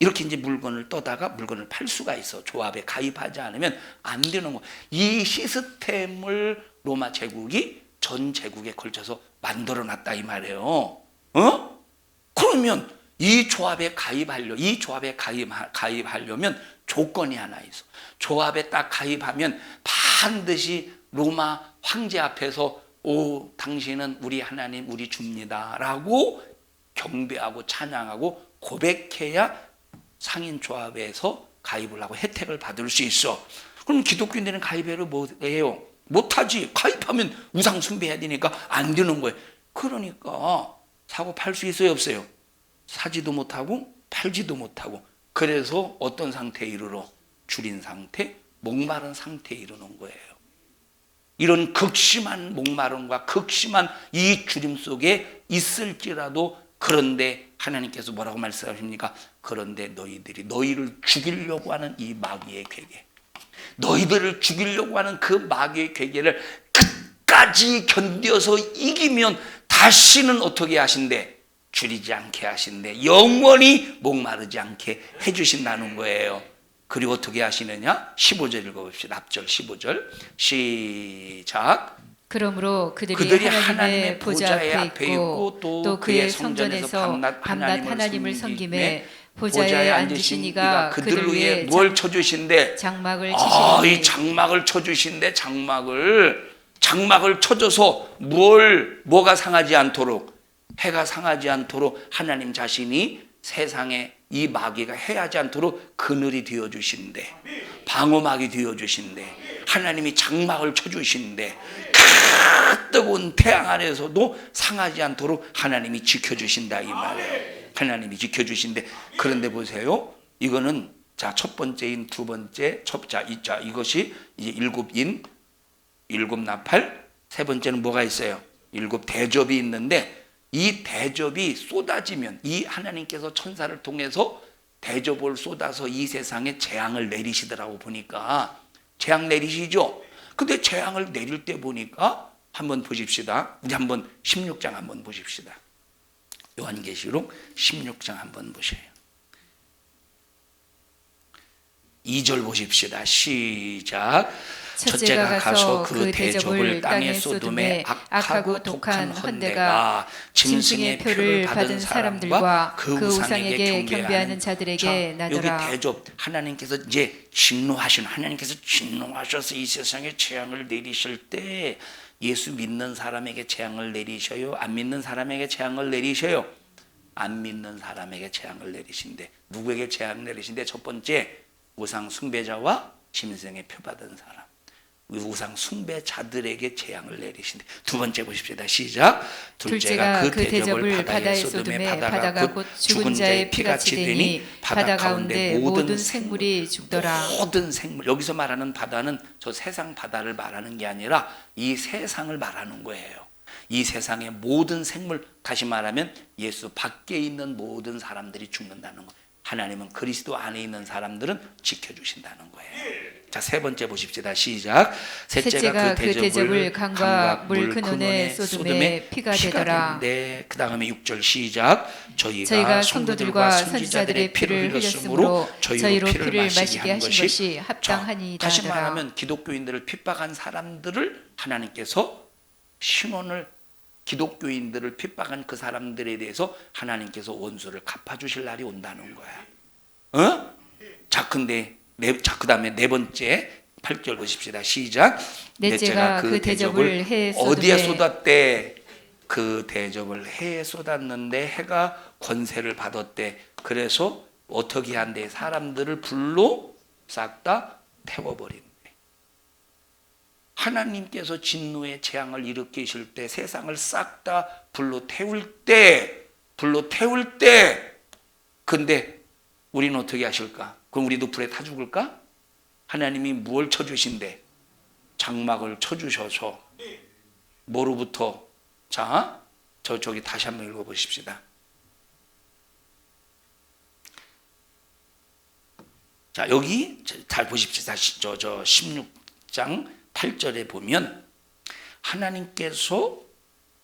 이렇게 이제 물건을 떠다가 물건을 팔 수가 있어. 조합에 가입하지 않으면 안 되는 거. 이 시스템을 로마 제국이 전 제국에 걸쳐서 만들어 놨다 이 말이에요. 그러면 이 조합에 가입하려면 조건이 하나 있어. 조합에 딱 가입하면 반드시 로마 황제 앞에서 오, 당신은 우리 하나님, 우리 줍니다 라고 경배하고 찬양하고 고백해야 상인 조합에서 가입을 하고 혜택을 받을 수 있어. 그럼 기독교인들은 가입을 뭐해요? 못하지. 가입하면 우상 숭배해야 되니까 안 되는 거예요. 그러니까 사고 팔 수 있어요, 없어요? 사지도 못하고 팔지도 못하고. 그래서 어떤 상태에 이르러? 줄인 상태, 목마른 상태에 이르는 거예요. 이런 극심한 목마름과 극심한 이 주림 속에 있을지라도, 그런데 하나님께서 뭐라고 말씀하십니까? 그런데 너희를 죽이려고 하는 이 마귀의 괴계, 너희들을 죽이려고 하는 그 마귀의 괴계를 끝까지 견뎌서 이기면 다시는 어떻게 하신대? 줄이지 않게 하신대. 영원히 목마르지 않게 해주신다는 거예요. 그리고 어떻게 하시느냐? 15절 읽어봅시다. 앞절 15절 시작. 그러므로 그들이 하나님의 보좌 앞에 있고 또 그의 성전에서 밤낮 하나님을 섬김에 보좌에 앉으신 이가 그들 위에 뭘 쳐주신대? 장막을 이 치시니 장막을 쳐주신대. 장막을 쳐줘서 뭐가 상하지 않도록, 해가 상하지 않도록 하나님 자신이 세상에 이 마귀가 해하지 않도록 그늘이 되어주신대. 방어막이 되어주신대. 하나님이 장막을 쳐주신대. 뜨거운 태양 아래에서도 상하지 않도록 하나님이 지켜주신다, 이 말이에요. 하나님이 지켜주신대. 그런데 보세요, 이거는 자, 첫 번째인, 두 번째, 이것이 이제 일곱 나팔, 세 번째는 뭐가 있어요? 일곱 대접이 있는데, 이 대접이 쏟아지면, 이 하나님께서 천사를 통해서 대접을 쏟아서 이 세상에 재앙을 내리시더라고. 보니까 재앙 내리시죠. 근데 재앙을 내릴 때 보니까 한번 보십시다. 우리 한번 16장 한번 보십시다. 요한계시록 16장 한번 보세요. 2절 보십시다. 시작. 첫째가 가서 그 대접을 땅에 쏟음에 악하고 독한 헌대가 짐승의 표를 받은 사람들과 그 우상에게 경배하는 자들에게 나더라. 여기 대접, 하나님께서 이제 하나님께서 진노하셔서 이 세상에 재앙을 내리실 때 예수 믿는 사람에게 재앙을 내리셔요? 안 믿는 사람에게 재앙을 내리셔요? 안 믿는 사람에게 재앙을 내리신대. 누구에게 재앙을 내리신대? 첫 번째, 우상 숭배자와 짐승의 표 받은 사람, 우상 숭배자들에게 재앙을 내리신대. 두 번째 보십시다. 시작. 둘째가 그 대접을 바다에 쏟음에 바다가 곧 죽은 자의 피같이 되니 바다 가운데 모든 생물이 죽더라. 모든 생물, 여기서 말하는 바다는 저 세상 바다를 말하는 게 아니라 이 세상을 말하는 거예요. 이 세상의 모든 생물, 다시 말하면 예수 밖에 있는 모든 사람들이 죽는다는 거. 하나님은 그리스도 안에 있는 사람들은 지켜주신다는 거예요. 자, 세 번째 보십시다. 시작. 셋째가 그 대접을 강과 물 근원에 쏟음에 피가 되더라. 그 다음에 6절 시작. 저희가 성도들과 선지자들의 피를 흘렸으므로 저희로 피를 마시게 하신 것이 합당하니이다. 다시 말하면 기독교인들을 핍박한 사람들을 하나님께서 기독교인들을 핍박한 그 사람들에 대해서 하나님께서 원수를 갚아주실 날이 온다는 거야. 자, 그 다음에 네 번째 8절 보십시다. 시작. 넷째가 그 대접을 해에 어디에 쏟았대? 그 대접을 해에 쏟았는데 해가 권세를 받았대. 그래서 어떻게 한대? 사람들을 불로 싹 다 태워버린대. 하나님께서 진노의 재앙을 일으키실 때, 세상을 싹 다 불로 태울 때, 근데 우리는 어떻게 하실까? 그럼 우리도 불에 타 죽을까? 하나님이 무엇을 쳐주신대? 장막을 쳐주셔서 뭐로부터? 자, 저기 다시 한번 읽어보십시다. 자, 여기 잘 보십시다. 저 16장 8절에 보면 하나님께서,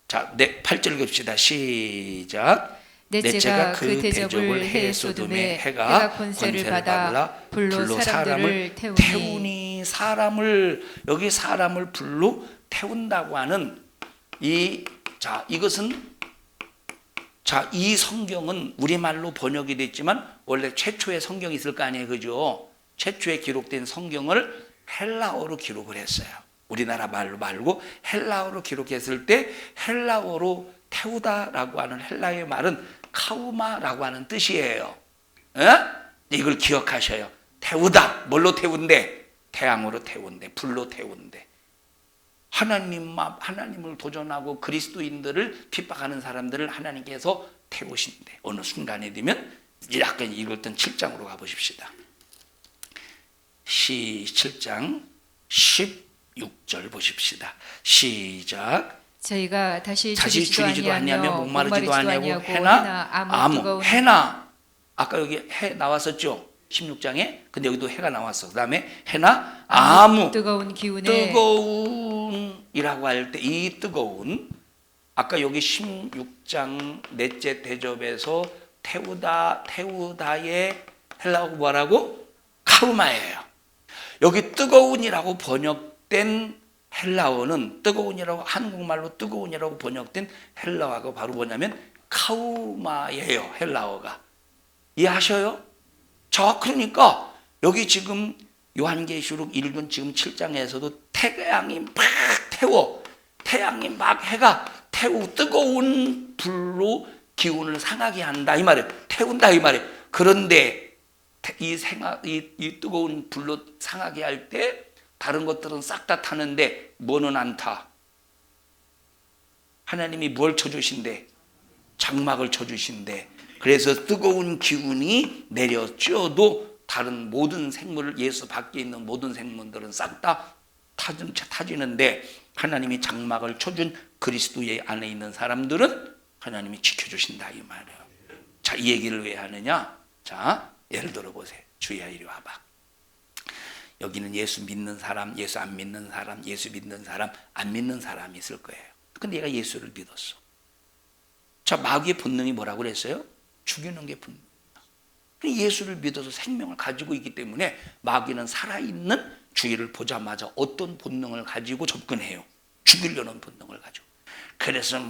자, 8절 읽읍시다. 시작. 넷째가 그 대접을 해에 쏟음에 해가 권세를 받아 불로 사람을 태우니, 여기 사람을 불로 태운다고 하는 이것은, 자, 이 성경은 우리말로 번역이 됐지만 원래 최초의 성경이 있을 거 아니에요, 그죠? 최초에 기록된 성경을 헬라어로 기록을 했어요. 우리나라 말로 말고 헬라어로 기록했을 때, 헬라어로 태우다라고 하는 헬라의 말은 카우마라고 하는 뜻이에요. 이걸 기억하셔요. 태우다, 뭘로 태운대? 태양으로 태운대, 불로 태운대. 하나님을 도전하고 그리스도인들을 핍박하는 사람들을 하나님께서 태우신대. 어느 순간에 되면, 약간 읽었던 7장으로 가보십시다. 7장 16절 보십시다. 시작. 저희가 다시 줄이지도 줄이지도 아니하며 목마르지도 아니하고 아니하고 해나 아무 뜨거운 해나 아까 여기 해 나왔었죠 16장에. 근데 여기도 해가 나왔어. 그 다음에 해나 아무 뜨거운 기운에 뜨거운이라고 할 때 이 뜨거운 아까 여기 16장 넷째 대접에서 태우다의 헬라어가 뭐라고? 카르마예요. 여기 뜨거운이라고 번역된 헬라어는 뜨거운이라고 한국말로 뜨거운이라고 번역된 헬라어가 바로 뭐냐면 카우마예요. 헬라어가. 이해하셔요? 자, 그러니까 여기 지금 요한계시록 1권 지금 7장에서도 태양이 막 태양이 막 해가 뜨거운 불로 기운을 상하게 한다 이 말이에요. 태운다 이 말이에요. 그런데 이 뜨거운 불로 상하게 할 때 다른 것들은 싹 다 타는데 뭐는 안 타? 하나님이 뭘 쳐주신대? 장막을 쳐주신대. 그래서 뜨거운 기운이 내려쬐어도 다른 모든 생물, 예수 밖에 있는 모든 생물들은 싹 다 타지는데 하나님이 장막을 쳐준 그리스도의 안에 있는 사람들은 하나님이 지켜주신다 이 말이에요. 자, 이 얘기를 왜 하느냐? 자, 예를 들어 보세요. 주희야 이리 와봐. 여기는 예수 믿는 사람, 예수 안 믿는 사람, 예수 믿는 사람, 안 믿는 사람이 있을 거예요. 근데 얘가 예수를 믿었어. 자, 마귀의 본능이 뭐라고 그랬어요? 죽이는 게 본능이야. 예수를 믿어서 생명을 가지고 있기 때문에 마귀는 살아있는 주의를 보자마자 어떤 본능을 가지고 접근해요? 죽이려는 본능을 가지고. 그래서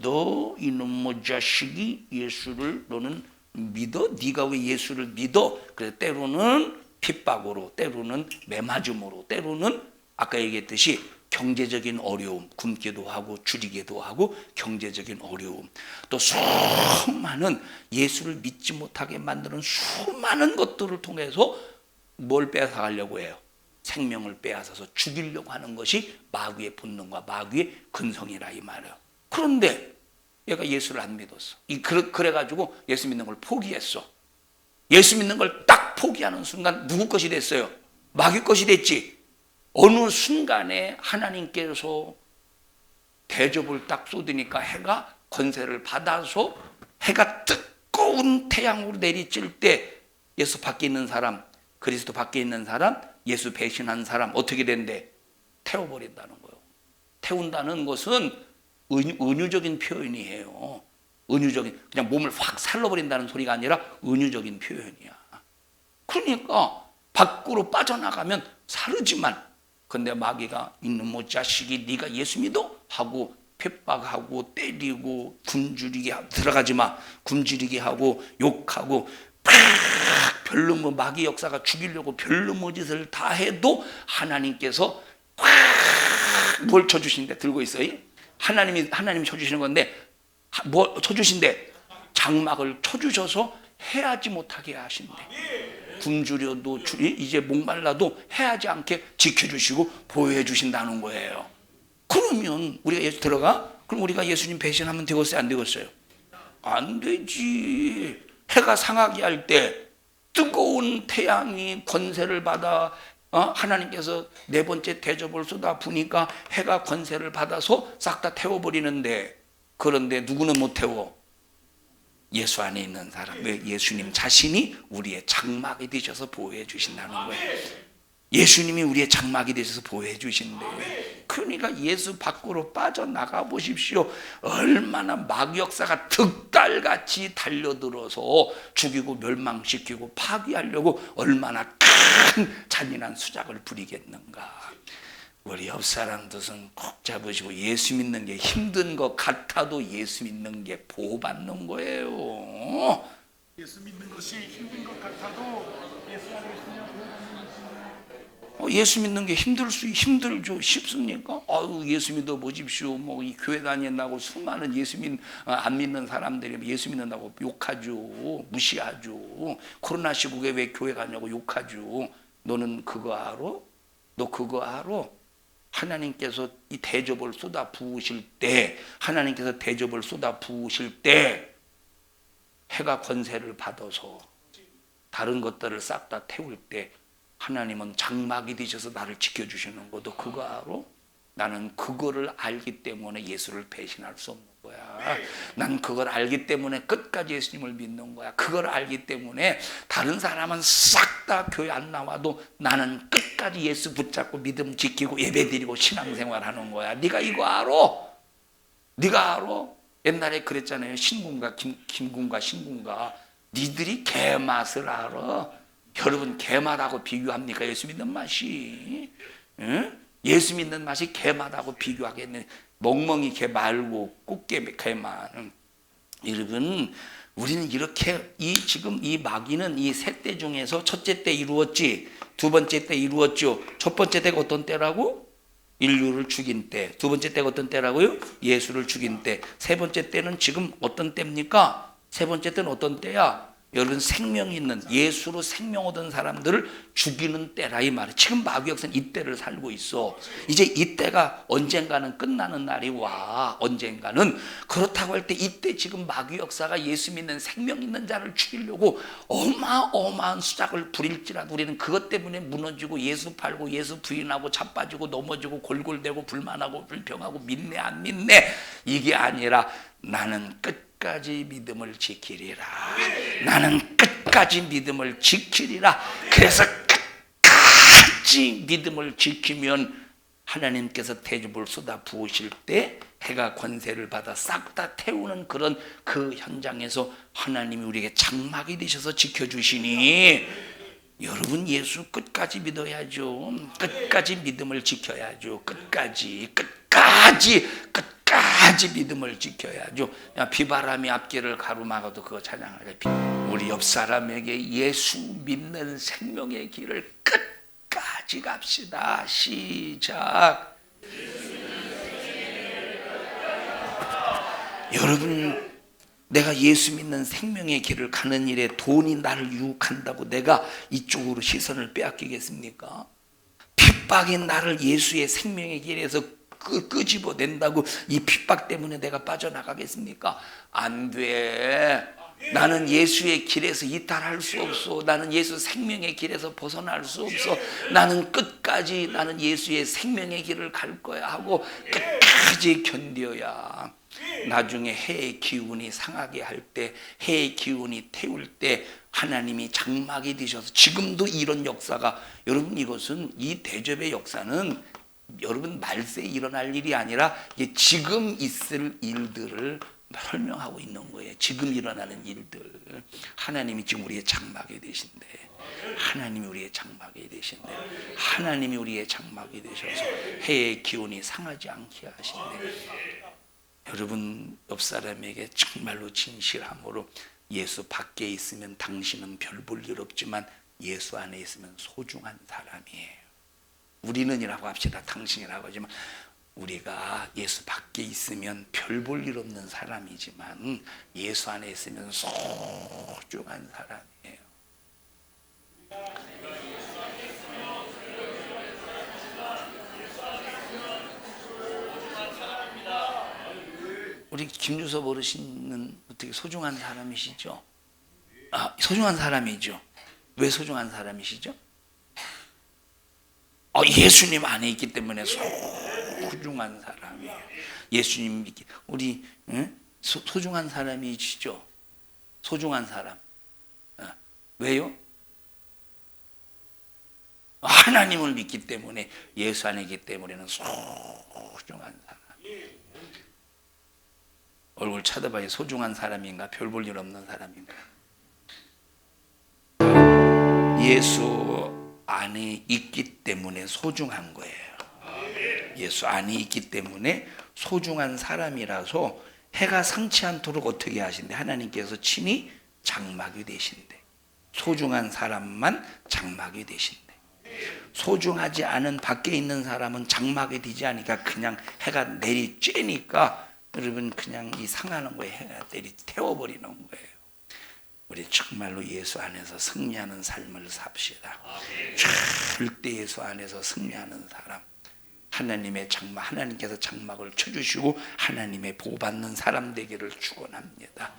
너 이놈의 자식이 예수를 너는 믿어? 네가 왜 예수를 믿어? 그래서 때로는 핍박으로, 때로는 매맞음으로, 때로는 아까 얘기했듯이 경제적인 어려움, 굶기도 하고 줄이기도 하고 경제적인 어려움, 또 수많은 예수를 믿지 못하게 만드는 수많은 것들을 통해서 뭘 빼앗아가려고 해요? 생명을 빼앗아서 죽이려고 하는 것이 마귀의 본능과 마귀의 근성이라 이 말이에요. 그런데 얘가 예수를 안 믿었어. 그래가지고 예수 믿는 걸 포기했어. 예수 믿는 걸 딱 포기하는 순간 누구 것이 됐어요? 마귀 것이 됐지. 어느 순간에 하나님께서 대접을 딱 쏟으니까 해가 권세를 받아서 해가 뜨거운 태양으로 내리칠 때 예수 밖에 있는 사람, 그리스도 밖에 있는 사람, 예수 배신한 사람 어떻게 된대? 태워버린다는 거예요. 태운다는 것은 은유적인 표현이에요. 은유적인, 그냥 몸을 확 살라버린다는 소리가 아니라 은유적인 표현이야. 그러니까 밖으로 빠져나가면 사르지만, 근데 마귀가 이놈의 자식이 네가 예수 믿어? 하고 핍박하고 때리고 굶주리게 들어가지 마. 굶주리게 하고 욕하고 별로 마귀 역사가 죽이려고 별로 짓을 다 해도 하나님께서 뭘 쳐주신대? 들고 있어요. 하나님이 쳐주시는 건데 뭐 쳐주신대? 장막을 쳐주셔서 해하지 못하게 하신대. 굶주려도 이제 목말라도 해하지 않게 지켜주시고 보호해 주신다는 거예요. 그러면 우리가 예수 들어가? 그럼 우리가 예수님 배신하면 되겠어요? 안 되겠어요? 안 되지. 해가 상하게 할 때 뜨거운 태양이 권세를 받아 하나님께서 네 번째 대접을 쏟아 부니까 해가 권세를 받아서 싹 다 태워버리는데, 그런데 누구는 못 태워? 예수 안에 있는 사람. 왜? 예수님 자신이 우리의 장막이 되셔서 보호해 주신다는 거예요. 예수님이 우리의 장막이 되셔서 보호해 주신대. 그러니까 예수 밖으로 빠져나가 보십시오. 얼마나 마귀 역사가 득달같이 달려들어서 죽이고 멸망시키고 파괴하려고 얼마나 큰 잔인한 수작을 부리겠는가. 우리 옆 사람들은 꼭 잡으시고, 예수 믿는 게 힘든 것 같아도 예수 믿는 게 보호받는 거예요. 예수 믿는 것이 힘든 것 같아도 예수 안에 있으면 예수 믿는 게 힘들죠. 쉽습니까? 예수 믿어 보십시오. 뭐 이 교회 다닌다고 수많은 안 믿는 사람들이 예수 믿는다고 욕하죠. 무시하죠. 코로나 시국에 왜 교회 가냐고 욕하죠. 너는 그거 알아? 너 그거 알아? 하나님께서 이 대접을 쏟아 부으실 때, 하나님께서 대접을 쏟아 부으실 때 해가 권세를 받아서 다른 것들을 싹 다 태울 때 하나님은 장막이 되셔서 나를 지켜주시는 것도 그거 알아? 나는 그거를 알기 때문에 예수를 배신할 수 없는 거야. 난 그걸 알기 때문에 끝까지 예수님을 믿는 거야. 그걸 알기 때문에 다른 사람은 싹 다 교회 안 나와도 나는 끝까지 예수 붙잡고 믿음 지키고 예배드리고 신앙생활하는 거야. 네가 이거 알아? 네가 알아? 옛날에 그랬잖아요. 신군가 김군가 신군가 니들이 개맛을 알아? 여러분 개맛하고 비교합니까? 예수 믿는 맛이? 응? 예수 믿는 맛이 개맛하고 비교하겠네. 멍멍이 개 말고 꽃게 개만. 여러분 우리는 이렇게 지금 이 마귀는 이 세 때 중에서 첫째 때 이루었지, 두 번째 때 이루었죠. 첫 번째 때가 어떤 때라고? 인류를 죽인 때. 두 번째 때가 어떤 때라고요? 예수를 죽인 때. 세 번째 때는 지금 어떤 때입니까? 세 번째 때는 어떤 때야? 여러분 생명이 있는 예수로 생명 얻은 사람들을 죽이는 때라 이 말이에요. 지금 마귀 역사는 이때를 살고 있어. 이제 이때가 언젠가는 끝나는 날이 와. 언젠가는. 그렇다고 할 때 이때 지금 마귀 역사가 예수 믿는 생명 있는 자를 죽이려고 어마어마한 수작을 부릴지라도 우리는 그것 때문에 무너지고 예수 팔고 예수 부인하고 자빠지고 넘어지고 골골대고 불만하고 불평하고 믿네 안 믿네 이게 아니라 나는 끝까지 믿음을 지키리라. 나는 끝까지 믿음을 지키리라. 그래서 끝까지 믿음을 지키면 하나님께서 대접을 쏟아 부으실 때 해가 권세를 받아 싹 다 태우는 그런 그 현장에서 하나님이 우리에게 장막이 되셔서 지켜주시니 여러분 예수 끝까지 믿어야죠. 끝까지 믿음을 지켜야죠. 끝까지 믿음을 지켜야죠. 비바람이 앞길을 가로막아도 그거 찬양하자. 우리 옆 사람에게 예수 믿는 생명의 길을 끝까지 갑시다. 시작. 여러분 내가 예수 믿는 생명의 길을 가는 일에 돈이 나를 유혹한다고 내가 이쪽으로 시선을 빼앗기겠습니까? 핍박이 나를 예수의 생명의 길에서 끄집어낸다고 이 핍박 때문에 내가 빠져나가겠습니까? 안 돼. 나는 예수의 길에서 이탈할 수 없어. 나는 예수 생명의 길에서 벗어날 수 없어. 나는 끝까지 나는 예수의 생명의 길을 갈 거야 하고 끝까지 견뎌야 나중에 해의 기운이 상하게 할 때, 해의 기운이 태울 때 하나님이 장막이 되셔서 지금도 이런 역사가 여러분 이것은 이 대접의 역사는 여러분 말세에 일어날 일이 아니라 지금 있을 일들을 설명하고 있는 거예요. 지금 일어나는 일들. 하나님이 지금 우리의 장막이 되신대. 하나님이 우리의 장막이 되신대. 하나님이 우리의 장막이 되셔서 해의 기운이 상하지 않게 하신대. 여러분 옆 사람에게 정말로 진실함으로 예수 밖에 있으면 당신은 별 볼 일 없지만 예수 안에 있으면 소중한 사람이에요. 우리는이라고 합시다. 당신이라고 하지만 우리가 예수 밖에 있으면 별 볼 일 없는 사람이지만 예수 안에 있으면 소중한 사람이에요. 우리 김유섭 어르신은 어떻게 소중한 사람이시죠? 소중한 사람이죠. 왜 소중한 사람이시죠? 예수님 안에 있기 때문에 소중한 사람이에요. 예수님 믿기 우리 소중한 사람이시죠? 소중한 사람. 왜요? 하나님을 믿기 때문에 예수 안에 있기 때문에는 소중한 사람. 얼굴 쳐다봐요. 소중한 사람인가? 별 볼 일 없는 사람인가? 예수 안에 있기 때문에 소중한 거예요. 예수 안에 있기 때문에 소중한 사람이라서 해가 상치 않도록 어떻게 하신대? 하나님께서 친히 장막이 되신대. 소중한 사람만 장막이 되신대. 소중하지 않은 밖에 있는 사람은 장막이 되지 않으니까 그냥 해가 내리쬐니까 여러분 그냥 이 상하는 거에 해가 태워버리는 거예요. 우리 정말로 예수 안에서 승리하는 삶을 삽시다. 절대 예수 안에서 승리하는 사람. 하나님의 장막, 하나님께서 장막을 쳐주시고 하나님의 보호받는 사람 되기를 축원합니다.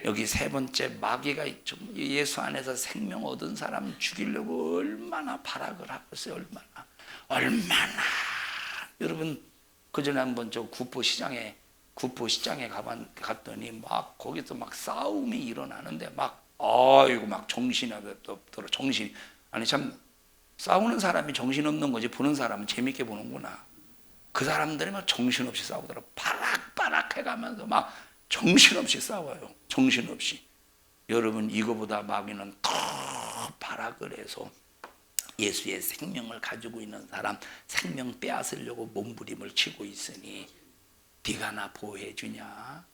여기 세 번째, 마귀가 예수 안에서 생명 얻은 사람 죽이려고 얼마나 발악을 하고 있어요. 얼마나. 여러분 그전에 한번 저 구포시장에 갔더니 막 거기서 막 싸움이 일어나는데 막 아이고 막 정신이 아니 참 싸우는 사람이 정신없는 거지 보는 사람은 재밌게 보는구나. 그 사람들이 막 정신없이 싸우더라고. 바락바락 해가면서 막 정신없이 싸워요. 정신없이. 여러분 이거보다 마귀는 더 발악을 해서 예수의 생명을 가지고 있는 사람 생명 빼앗으려고 몸부림을 치고 있으니 네가 나 보호해 주냐?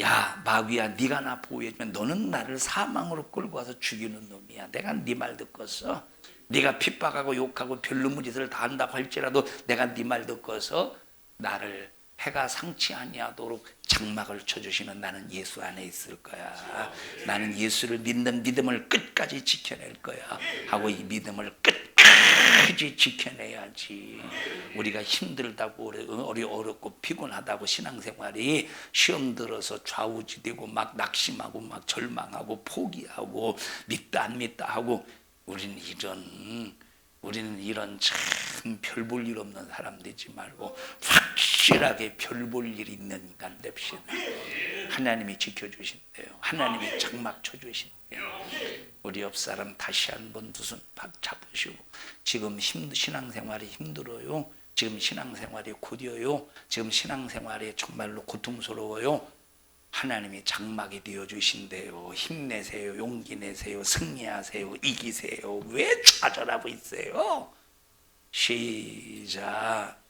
야 마귀야, 네가 나 보호해 주면 너는 나를 사망으로 끌고 와서 죽이는 놈이야. 내가 네 말 듣겠어? 네가 핍박하고 욕하고 별놈의 짓을 다 한다고 할지라도 내가 네 말 듣고서 나를 해가 상치 아니하도록 장막을 쳐주시는 나는 예수 안에 있을 거야. 나는 예수를 믿는 믿음을 끝까지 지켜낼 거야 하고 이 믿음을 끝까지 지켜내야지. 우리가 힘들다고 어렵고 피곤하다고 신앙생활이 시험 들어서 좌우지되고 막 낙심하고 막 절망하고 포기하고 믿다 안 믿다 하고 우리는 이런 참 별 볼 일 없는 사람 되지 말고 확실하게 별 볼 일 있는 인간 됩시다. 하나님이 지켜주신대요. 하나님이 장막 쳐주신대요. 우리 옆 사람 다시 한번 두 손 잡으시고, 지금 신앙생활이 힘들어요. 지금 신앙생활이 고되어요. 지금 신앙생활이 정말로 고통스러워요. 하나님이 장막이 되어주신대요. 힘내세요. 용기 내세요. 승리하세요. 이기세요. 왜 좌절하고 있어요? 시작.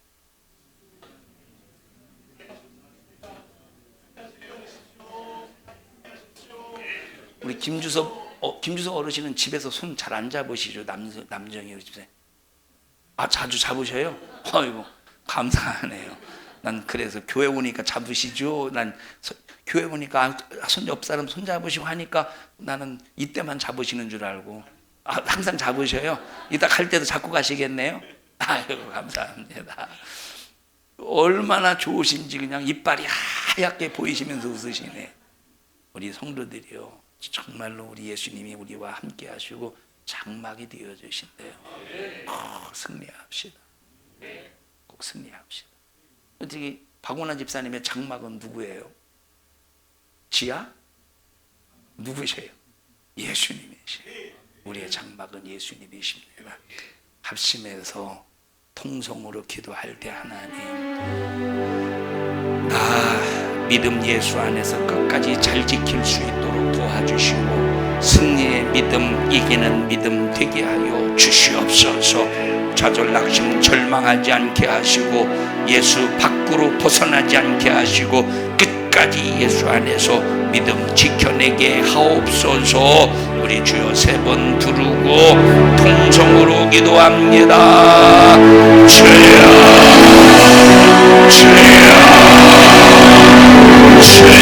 우리 김주섭 어르신은 집에서 손 잘 안 잡으시죠? 남정희 집에. 아, 자주 잡으셔요? 아이고, 감사하네요. 난 그래서 교회 오니까 잡으시죠? 난 교회 오니까 옆 사람 손 잡으시고 하니까 나는 이때만 잡으시는 줄 알고. 아, 항상 잡으셔요? 이따 갈 때도 잡고 가시겠네요? 아이고, 감사합니다. 얼마나 좋으신지 그냥 이빨이 하얗게 보이시면서 웃으시네. 우리 성도들이요, 정말로 우리 예수님이 우리와 함께 하시고 장막이 되어주신대요. 승리합시다. 꼭 승리합시다. 어떻게 박원환 집사님의 장막은 누구예요? 지하? 누구세요? 예수님이세요. 우리의 장막은 예수님이십니다. 합심해서 통성으로 기도할 때 하나님, 나 믿음 예수 안에서 끝까지 잘 지킬 수 있도록 도와주시고 승리의 믿음, 이기는 믿음 되게 하여 주시옵소서. 좌절 낙심 절망하지 않게 하시고 예수 밖으로 벗어나지 않게 하시고 끝까지 예수 안에서 믿음 지켜내게 하옵소서. 우리 주여 세 번 부르고 통성으로 기도합니다. 주여, 주여, 주여.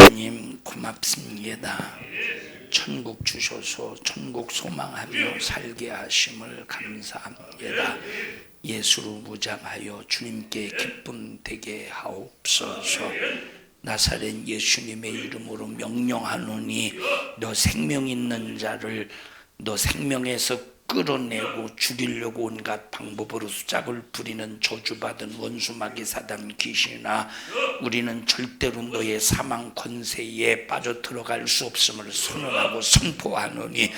하나님 고맙습니다. 천국 주셔서 천국 소망하며 살게 하심을 감사합니다. 예수로 무장하여 주님께 기쁨 되게 하옵소서. 나사렛 예수님의 이름으로 명령하노니 너 생명 있는 자를 너 생명에서 끌어내고 죽이려고 온갖 방법으로 수작을 부리는 저주받은 원수마귀 사단 귀신아, 우리는 절대로 너의 사망 권세에 빠져 들어갈 수 없음을 선언하고 선포하노니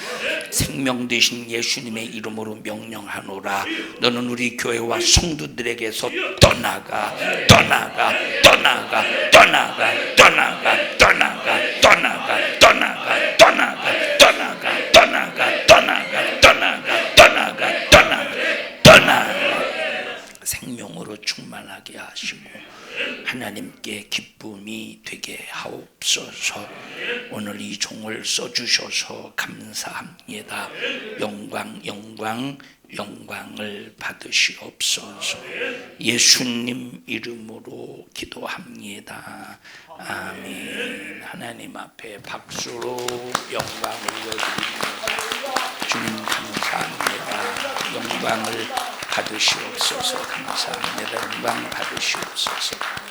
생명 되신 예수님의 이름으로 명령하노라. 너는 우리 교회와 성도들에게서 떠나가, 떠나가, 떠나가, 떠나가, 떠나가, 떠나가, 떠나가, 떠나가, 떠나가, 떠나가, 떠나가, 떠나가, 떠나가, 생명으로 충만하게 하시고 하나님께 기쁨이 되게 하옵소서. 오늘 이 종을 써주셔서 감사합니다. 영광을 받으시옵소서. 예수님 이름으로 기도합니다. 아멘. 하나님 앞에 박수로 영광을 올려드립니다. 주님 감사합니다. 영광을 받으시옵소서. 감사합니다. 영광 받으시옵소서.